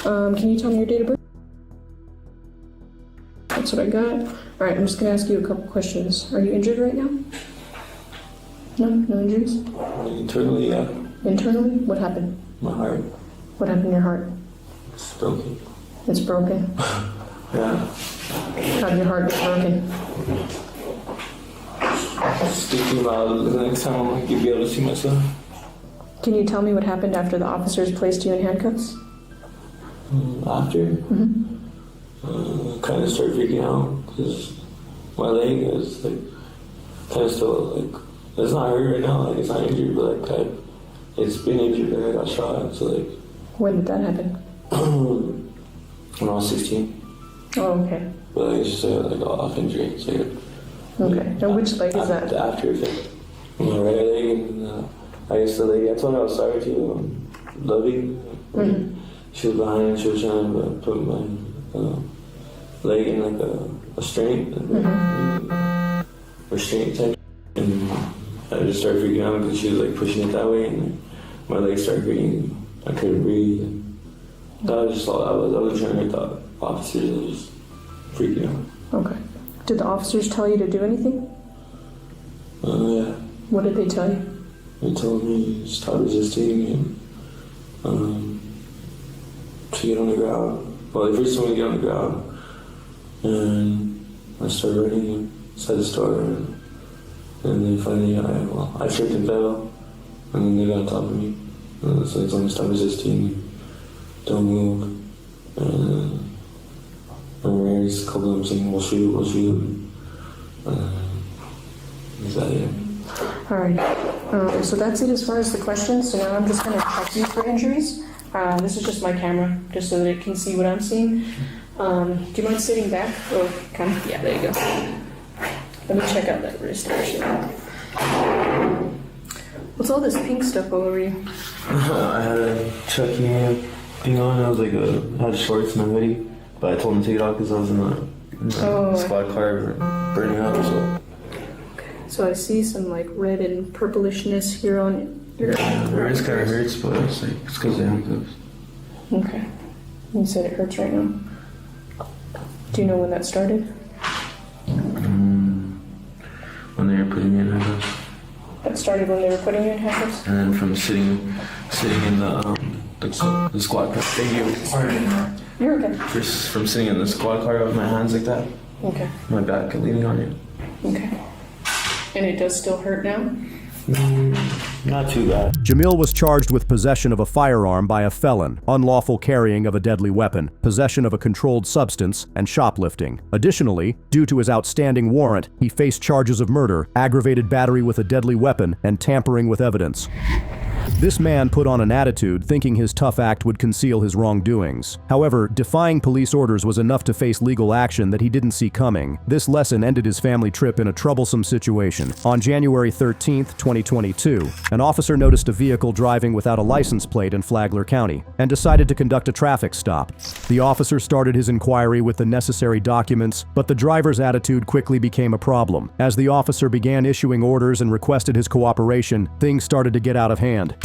Can you tell me your date of birth? That's what I got. All right, I'm just gonna ask you a couple questions. Are you injured right now? No injuries? Internally, yeah. Internally? What happened? My heart. What happened in your heart? It's broken. It's broken? Yeah. How'd your heart get broken? Thinking about the next time I'm gonna be able to see myself. Can you tell me what happened after the officers placed you in handcuffs? After? Kind of started freaking out because my leg is like kind of still like it's not hurt right now, like it's not injured, but like it's been injured. Like I got shot, so like. When did that happen? When I was 16. Oh, okay. But like, it's just like off injury. It's like, okay. Now which leg is that? The after effect. My right leg, and I used to like. I told her I was sorry to Lovey. She was behind. She was trying to put my leg in like a restraint type, and I just started freaking out because she was like pushing it that way, and my legs started hurting. I couldn't breathe. And that was just all. I was trying to thought officers were just freaking out. Okay. Did the officers tell you to do anything? Yeah. What did they tell you? They told me to stop resisting and to get on the ground. Well, they first told me to get on the ground, and I started running inside the store, and then finally I tripped and fell, and then they got on top of me. And so they told me to stop resisting, don't move, and there's a couple of them saying, we'll shoot. Is that it? All right. So that's it as far as the questions. So now I'm just going to check you for injuries. This is just my camera, just so that it can see what I'm seeing. Do you mind sitting back? Or kind of, yeah, there you go. Let me check out that wrist actually. What's all this pink stuff all over you? I had a Chucky thing on. I was like, I had shorts and a hoodie, but I told him to take it off because I was in the squad car burning up. So I see some like red and purplishness here on your. The wrist kind of hurts, but it's because of the handcuffs. Okay. You said it hurts right now. Do you know when that started? When they were putting me in handcuffs. That started when they were putting you in handcuffs? And then from sitting in the squad car. Thank you. You're okay. Just from sitting in the squad car with my hands like that. Okay. My back leaning on it. Okay. And it does still hurt now? Not too bad. Jamil was charged with possession of a firearm by a felon, unlawful carrying of a deadly weapon, possession of a controlled substance, and shoplifting. Additionally, due to his outstanding warrant, he faced charges of murder, aggravated battery with a deadly weapon, and tampering with evidence. This man put on an attitude thinking his tough act would conceal his wrongdoings. However, defying police orders was enough to face legal action that he didn't see coming. This lesson ended his family trip in a troublesome situation. On January 13th, 2022, an officer noticed a vehicle driving without a license plate in Flagler County and decided to conduct a traffic stop. The officer started his inquiry with the necessary documents, but the driver's attitude quickly became a problem. As the officer began issuing orders and requested his cooperation, things started to get out of hand.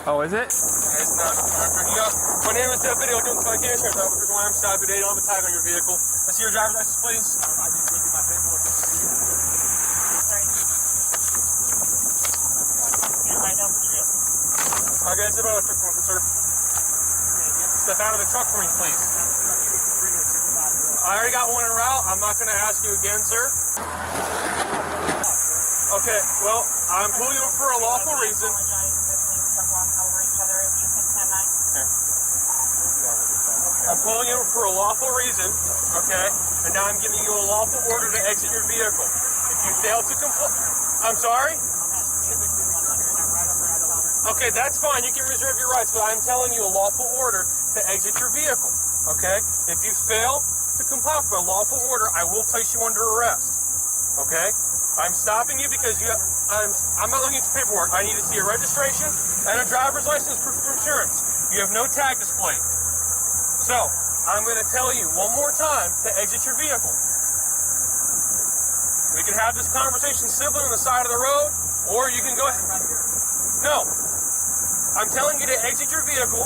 Oh, is it? It's not. My name is video doing my cash right now because when I'm stopped today, don't have a tag on your vehicle. Let's see your driver's license, please. I just gave you my paperwork. Okay, step out of the truck for me, sir. Step out of the truck for me, please. I already got one en route. I'm not going to ask you again, sir. Okay, well, I'm pulling you for a lawful reason. I'm pulling you for a lawful reason, okay? And now I'm giving you a lawful order to exit your vehicle. If you fail to comply, I'm sorry? Okay, that's fine. You can reserve your rights, but I'm telling you a lawful order to exit your vehicle, okay? If you fail to comply with a lawful order, I will place you under arrest, okay? I'm stopping you because I'm not looking at your paperwork. I need to see a registration and a driver's license proof of insurance. You have no tag displayed. So, I'm going to tell you one more time to exit your vehicle. We can have this conversation civilly on the side of the road, or you can go ahead. No. I'm telling you to exit your vehicle.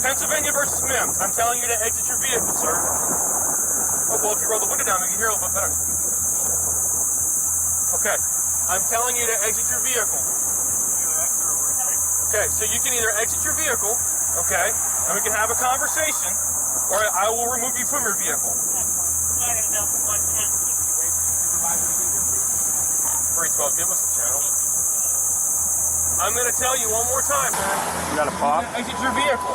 Pennsylvania versus Mims. I'm telling you to exit your vehicle, sir. Oh, well, if you roll the window down, we can hear a little bit better. Okay. I'm telling you to exit your vehicle. Okay, so you can either exit your vehicle, okay, and we can have a conversation, or I will remove you from your vehicle. 312, give us a channel. I'm going to tell you one more time, man. You got a pop? Exit your vehicle.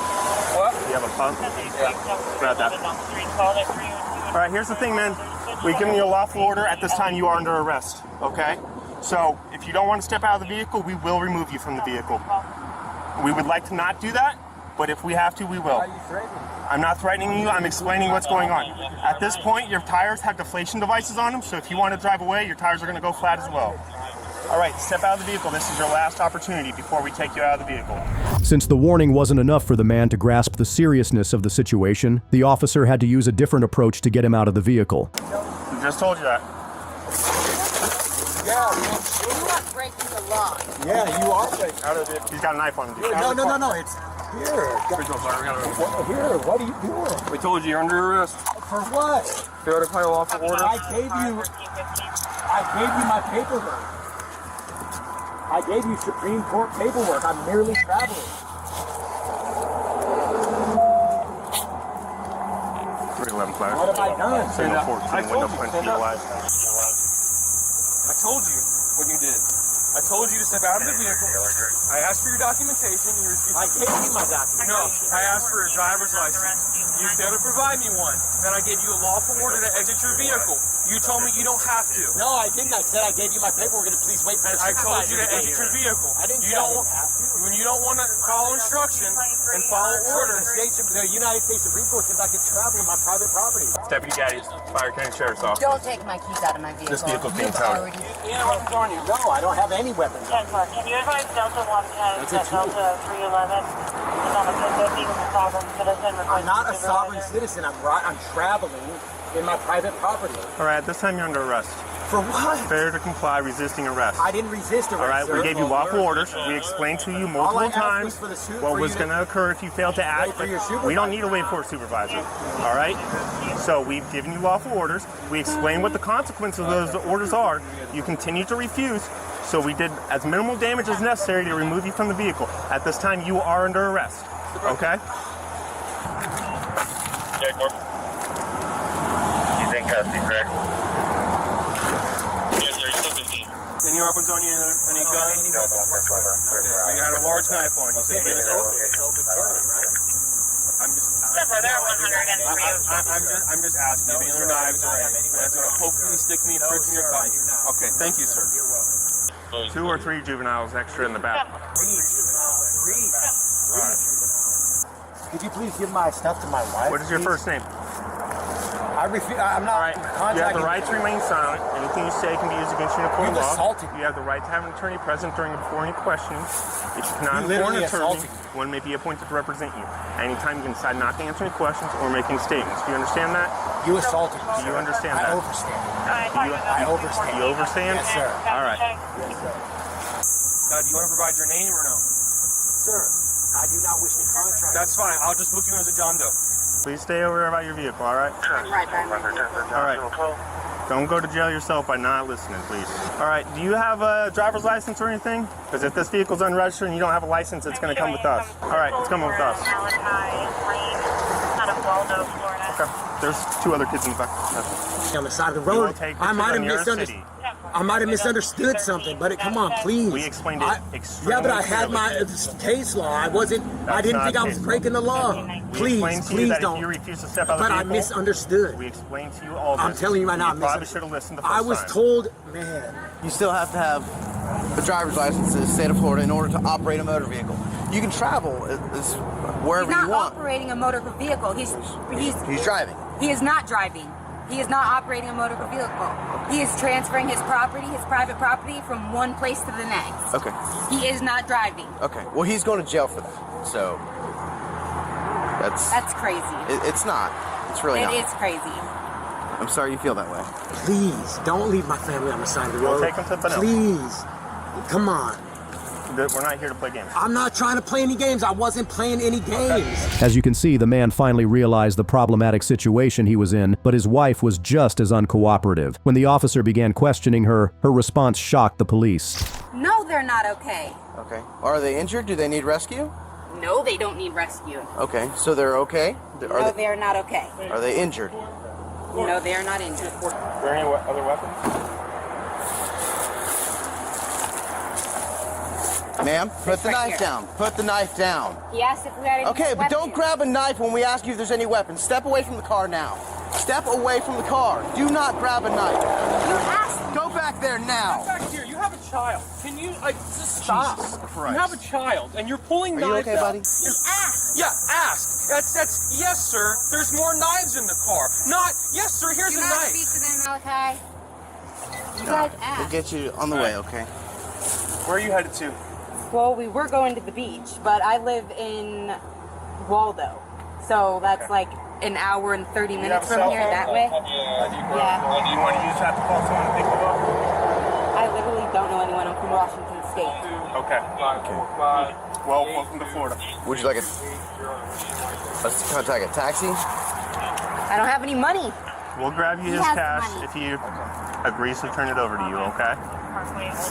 What? You have a pump? Yeah. Grab that. All right, here's the thing, man. We've given you a lawful order. At this time, you are under arrest, okay? So, if you don't want to step out of the vehicle, we will remove you from the vehicle. We would like to not do that, but if we have to, we will. I'm not threatening you. I'm explaining what's going on. At this point, your tires have deflation devices on them, so if you want to drive away, your tires are going to go flat as well. All right, step out of the vehicle. This is your last opportunity before we take you out of the vehicle. Since the warning wasn't enough for the man to grasp the seriousness of the situation, the officer had to use a different approach to get him out of the vehicle. I just told you that. Yeah, you're not breaking the law. Yeah, you are breaking out of it. He's got a knife on him. No, it's here. Here, what are you doing? We told you you're under arrest. For what? Failed to apply a lawful order. I gave you my paperwork. I gave you Supreme Court paperwork. I'm merely traveling. 311 flash. What have I done? Window 14, window punch to your life. I told you what you did. I told you to step out of the vehicle. I asked for your documentation. You refused. I gave you my documentation. No, I asked for a driver's license. You failed to provide me one. Then I gave you a lawful order to exit your vehicle. You told me you don't have to. No, I didn't. I said I gave you my paperwork and please wait for the I told you to supervisor exit your vehicle. I didn't You say I don't. didn't have to. When you don't want to follow instruction and follow orders. The United States Supreme Court says I can travel in my private property. Deputy Gaddy's Fire County Sheriff's Office. Don't take my keys out of my vehicle. This vehicle's being You've towed. already- Any weapons on you? No, I don't have any weapons. Can you advise Delta 110 that Delta 311 is on a 250 with a sovereign citizen? I'm not a sovereign citizen. I'm traveling in my private property. All right, at this time you're under arrest. For what? Failure to comply, resisting arrest. I didn't resist arrest. All right, we sir. gave you lawful orders. We explained to you All I multiple asked times was for the suit what for was you going to occur if you failed to act. for your We don't need to wait for a supervisor. All right? So we've given you lawful orders. We explained what the consequences of those orders are. You continue to refuse. So we did as minimal damage as necessary to remove you from the vehicle. At this time, you are under arrest. Okay? He's in custody, correct? Yes, sir. You're still 15. Any weapons on you? Any guns? No. You had a large knife on you. So I'm just asking you. Any other knives or anything that's going to poke me, stick me, prick me, or cut you? Okay. Thank you, sir. 2 or 3 juveniles extra in the back. Could you please give my stuff to my wife? What is your first name? I'm not contacting. You have the right to remain silent. Anything you say can be used against you in a court of You've law. assaulted You have the right to have an attorney present during and before any questioning. If you cannot You afford an literally attorney, assaulted one may be appointed to represent you. Anytime you can decide not to answer any questions or make any statements. Do you understand that? You assaulted me. Do you understand that? I overstand. I overstand. You overstand? Yes, sir. All right. Now, do you want to provide your name or no? Sir, I do not wish to contract. That's fine. I'll just book you as a John Doe. Please stay aware about your vehicle, all right? Right by my vehicle. All right. Don't go to jail yourself by not listening, please. All right. Do you have a driver's license or anything? Because if this vehicle's unregistered and you don't have a license, it's going to come with us. All right. It's coming with us. Out of Waldo, Florida. Okay. There's 2 other kids in the back. On the side of the We will road. take I the might have nearest misunderstood. city. I might have misunderstood something, but come on, please. We explained it extremely Yeah, but I had clearly. my case law. I didn't not think I was case law. breaking the law. We Please, explained to you please that don't. if you refuse to step out of the But I vehicle, misunderstood. we explained to you all this. I'm telling you right now, You probably should have listened the first I was time. told, man. You still have to have the driver's license in the state of Florida in order to operate a motor vehicle. You can travel wherever He's you not want. operating a motor vehicle. He's driving. He is not driving. He is not operating a motor vehicle. He is transferring his property, his private property, from one place to the next. Okay. He is not driving. Okay. Well, he's going to jail for that. So That's crazy. It's not. It's really not. It is crazy. I'm sorry you feel that way. Please, don't leave my family on the side of the We'll road. take them to Bonilla. Please. Come on. We're not here to play games. I'm not trying to play any games. I wasn't playing any games. As you can see, the man finally realized the problematic situation he was in, but his wife was just as uncooperative. When the officer began questioning her, her response shocked the police. No, they're not okay. Okay. Are they injured? Do they need rescue? No, they don't need rescue. Okay. So they're okay? No, they're not okay. Are they injured? No, they are not injured. Are there any other weapons? Ma'am, put the knife down. Put the knife down. He asked if we had any Okay, but don't grab a knife when we ask you if there's any weapons. Step away from the car now. Step away from the car. Do not grab a knife. You asked. Go back there now. Come back here. You have a child. Can you just stop? Christ. You have a child, and you're pulling Are you knives okay, out. buddy? Ask. Yeah, ask. That's yes, sir. There's more knives in the car. Not yes, sir. Here's Do a not knife. speak to them, Malachi. You guys asked. We'll get you on the way, okay? Where are you headed to? Well, we were going to the beach, but I live in Waldo, so that's like an hour and 30 minutes from here that way. Yeah. Do you want to use that to call someone to pick you up? I literally don't know anyone. I'm from Washington State. Okay. Well, welcome to Florida. Would you like let's contact a taxi? I don't have any money. We'll grab you He his has cash money. if he agrees to turn it over to you, okay?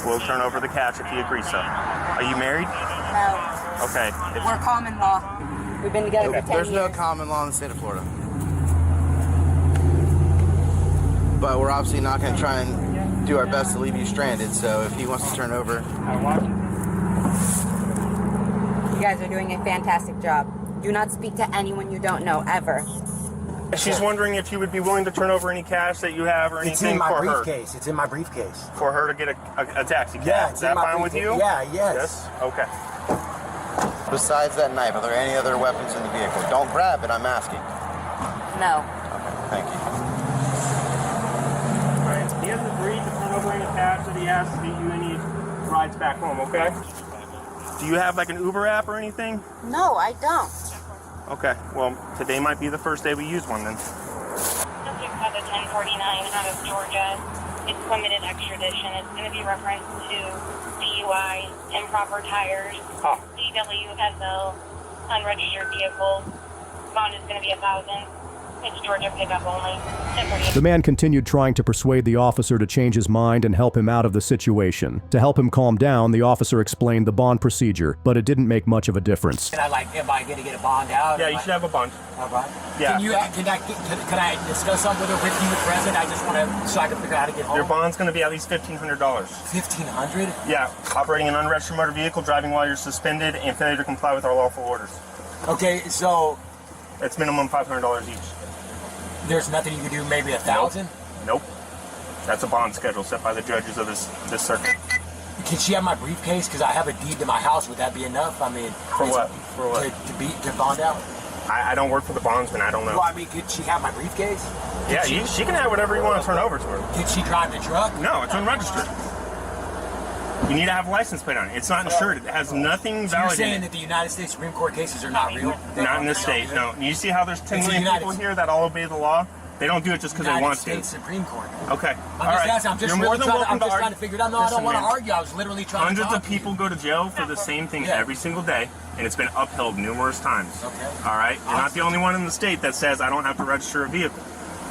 We'll turn over the cash if he agrees so. Are you married? No. Okay. We're common law. We've been together for 10 There's years. no common law in the state of Florida. But we're obviously not going to try and do our best to leave you stranded, so if he wants to turn over... You guys are doing a fantastic job. Do not speak to anyone you don't know, ever. She's wondering if you would be willing to turn over any cash that you have or anything It's in my for briefcase. It's in my briefcase. For her to get a taxi cab. Yeah, Is that fine with you? Yeah, yes. Yes? Okay. Besides that knife, are there any other weapons in the vehicle? Don't grab it, I'm asking. No. Okay, thank you. All right. He hasn't agreed to turn over any cash that he has to get you any rides back home, okay? Do you have like an Uber app or anything? No, I don't. Okay, well, today might be the first day we use one then. Subject has a 1049 out of Georgia. It's limited extradition. It's going to be referenced to DUI, improper tires, DWSL, unregistered vehicle. Bond is going to be $1,000. It's Georgia pickup only. The man continued trying to persuade the officer to change his mind and help him out of the situation. To help him calm down, the officer explained the bond procedure, but it didn't make much of a difference. Am I going to get a bond out? Yeah, you should have a bond. A bond? Yeah. Can I discuss something with her with you present? I just want to, so I can figure out how to get home. Your bond's going to be at least $1,500. $1,500? Yeah, operating an unregistered motor vehicle, driving while you're suspended, and failure to comply with our lawful orders. Okay, so... It's minimum $500 each. There's nothing you can do, maybe $1,000? Nope. That's a bond schedule set by the judges of this circuit. Can she have my briefcase? Because I have a deed to my house. Would that be enough? I mean... For what? For what? To bond out? I don't work for the bondsman. I don't know. Well, I mean, could she have my briefcase? Yeah, she can have whatever you want to turn over to her. Did she drive the truck? No, it's unregistered. You need to have a license plate on it. It's not insured. It has nothing So valid you're saying in it. that the United States Supreme Court cases are not real? Not in this state, no. You see how there's 10 million people here that all obey the law? They don't do it just because they want to. United States Supreme Court. Okay. I'm just really trying to figure it out. No, I don't want to argue. I was literally trying to Hundreds of people go to jail for the same thing every single day, and it's been upheld numerous times. Okay. All right? You're not the only one in the state that says I don't have to register a vehicle.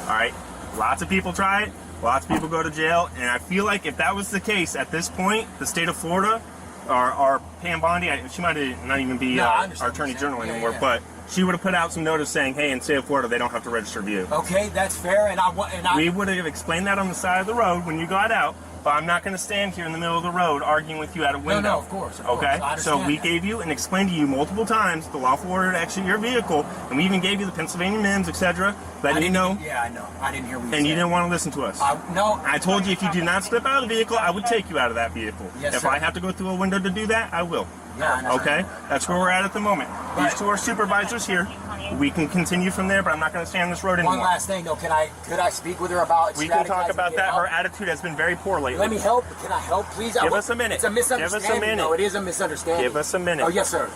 All right? Lots of people try it. Lots of people go to jail, and I feel like if that was the case at this point, the state of Florida, or Pam Bondi, she might not even be our attorney general anymore, but she would have put out some notice saying, hey, in the state of Florida, they don't have to register a vehicle. Okay, that's fair, We would have explained that on the side of the road when you got out, but I'm not going to stand here in the middle of the road arguing with you at a window. No, of course. Okay? So we gave you and explained to you multiple times the lawful order to exit your vehicle, and we even gave you the Pennsylvania MIMS, etc., letting you know. Yeah, I know. I didn't hear what you said. And you didn't want to listen to us. No. I told you if you do not step out of the vehicle, I would take you out of that vehicle. Yes, if sir. I have to go through a window to do that, I will. Yeah, okay? That's where we're at the moment. These two are supervisors here. We can continue from there, but I'm not going to stay on this road anymore. One last thing, though. Could I speak with her about... We can talk about that. Her attitude has been very poor lately. Let me help. Can I help, please? Give us a minute. It's a misunderstanding. Give us a minute. No, it is a misunderstanding. Give us a minute. Oh, yes, sir.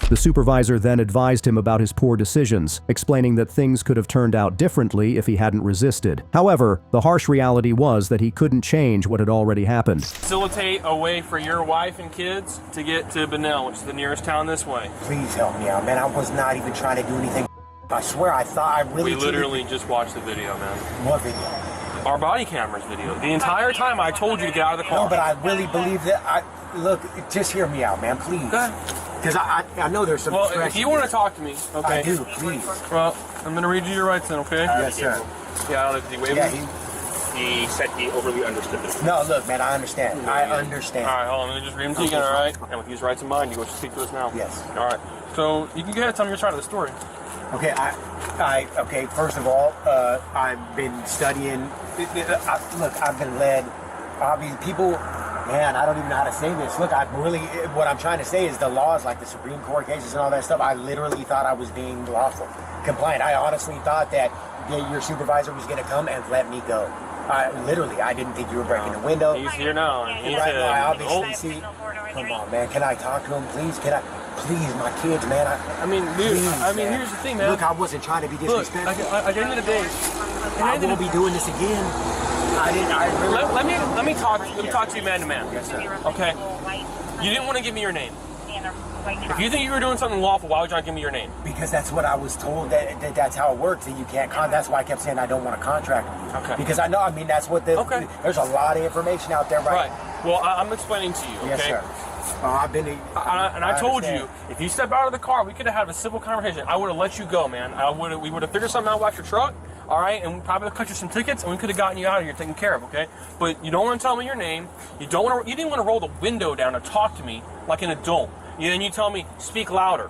The supervisor then advised him about his poor decisions, explaining that things could have turned out differently if he hadn't resisted. However, the harsh reality was that he couldn't change what had already happened. Facilitate a way for your wife and kids to get to Bunnell, which is the nearest town this way. Please help me out, man. I was not even trying to do anything. I swear, I thought I really... We literally just watched the video, man. What video? Our body cameras video. The entire time I told you to get out of the car. No, but I really believe that. Look, just hear me out, man, please. Because I know there's some... Well, if you want to talk to me, okay. I do, please. Well, I'm going to read you your rights then, okay? Yes, sir. Yeah, I don't know if he waived it. He said he overly understood this. No, look, man, I understand. I understand. All right, hold on. Let me just read them to you again, all right? And with these rights in mind, you go to speak to us now. Yes. All right. So you can go ahead and tell me your side of the story. Okay, okay, first of all, I've been studying. Look, I've been led. Obviously, people, man, I don't even know how to say this. Look, what I'm trying to say is the laws, like the Supreme Court cases and all that stuff, I literally thought I was being lawful, compliant. I honestly thought that your supervisor was going to come and let me go. I didn't think you were breaking the window. He's here now. And he's right now, I obviously see. Come on, man. Can I talk to him, please? Please, my kids, man. I mean, dude. Here's the thing, man. Look, I wasn't trying to be disrespectful. Look, at the end of the day, I won't be doing this again. Let me talk to you man to man. Yes, sir. Okay. You didn't want to give me your name. If you think you were doing something lawful, why would you not give me your name? Because that's what I was told, that's how it works, that you can't that's why I kept saying I don't want to contract with you. Okay. Because I know, that's what there's a lot of information out there, right? Well, I'm explaining to you, okay? Yes, sir. I've been... I told you, if you step out of the car, we could have had a civil conversation. I would have let you go, man. We would have figured something out about your truck, all right? And we probably cut you some tickets, and we could have gotten you out of here taken care of, okay? But you don't want to tell me your name. You didn't want to roll the window down and talk to me like an adult. And then you tell me, speak louder.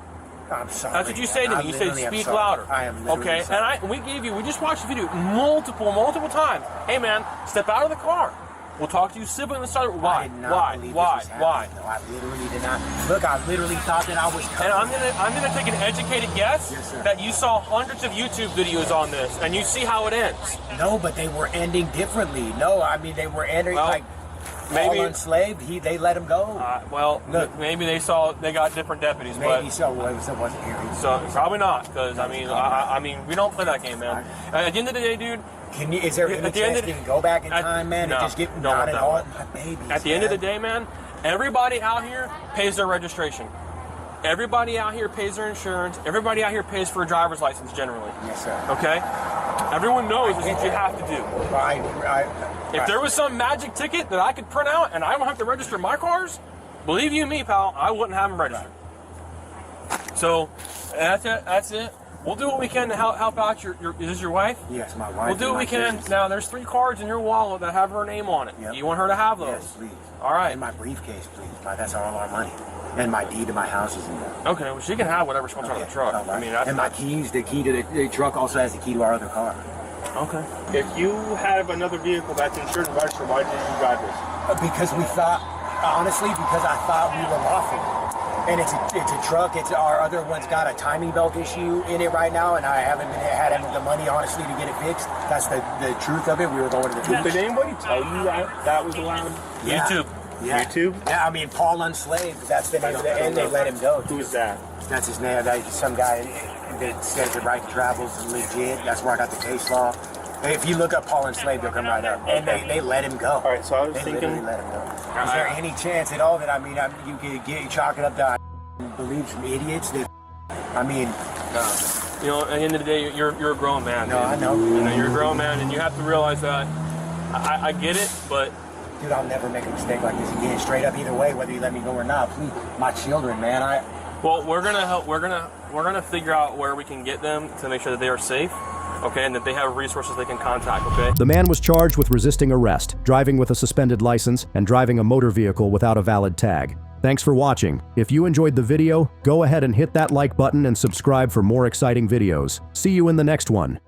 I'm sorry. That's what you say to me. You say speak louder. I am literally okay. sorry. And we just watched the video multiple times. Hey man, step out of the car. We'll talk to you civilly on the side. Why? Why? No, I literally did not. Look, I literally thought that I was. And I'm gonna take an educated guess that you saw hundreds of YouTube videos on this, and you see how it ends. No, but they were ending differently. No, I mean they were ending like. Maybe all enslaved. They let him go. Maybe they got different deputies. Maybe but, so. Well, it wasn't here. So probably not, because I mean, we don't play that game, man. At the end of the day, dude. Is there any chance you can go back in time, man, and just get not at all? My babies. At the end of the day, man, everybody out here pays their registration. Everybody out here pays their insurance. Everybody out here pays for a driver's license generally. Yes, sir. Okay? Everyone knows this is what you have to do. If there was some magic ticket that I could print out and I don't have to register my cars, believe you me, pal, I wouldn't have them registered. So, that's it. We'll do what we can to help out is this your wife? Yes, my wife. We'll do what we can. Now, there's 3 cards in your wallet that have her name on it. Yep. You want her to have those? Yes, please. All right. And my briefcase, please. That's all our money. And my deed to my house is in there. Okay, well, she can have whatever she wants out of the truck. Right. I mean, and my keys, the key to the truck also has the key to our other car. Okay. If you have another vehicle that's insured and registered, why didn't you drive this? Because we thought, honestly, because I thought we were lawful. And it's a truck. Our other one's got a timing belt issue in it right now, and I haven't had the money, honestly, to get it fixed. That's the truth of it. We were going to the beach. Did anybody tell you that was allowed? Yeah. YouTube. Yeah. YouTube? Yeah, I mean, Paul Unslaved. That's the name of it, and they let him go. Who's that? That's his name. That's some guy that says the right to travel is legit. That's where I got the case law. If you look up Paul Enslaved, he'll come right up. And they let him go. All right, so I was thinking, literally let him go. Is there any chance at all that you could chalk it up to believe some idiots that You know, at the end of the day, you're a grown man. No, I know. You know, you're a grown man, and you have to realize that. I get it, but dude, I'll never make a mistake like this again. Straight up, either way, whether you let me go or not. Please, my children, man. Well, we're gonna help. We're gonna figure out where we can get them to make sure that they are safe. Okay, and that they have resources they can contact, okay? The man was charged with resisting arrest, driving with a suspended license, and driving a motor vehicle without a valid tag. Thanks for watching. If you enjoyed the video, go ahead and hit that like button and subscribe for more exciting videos. See you in the next one.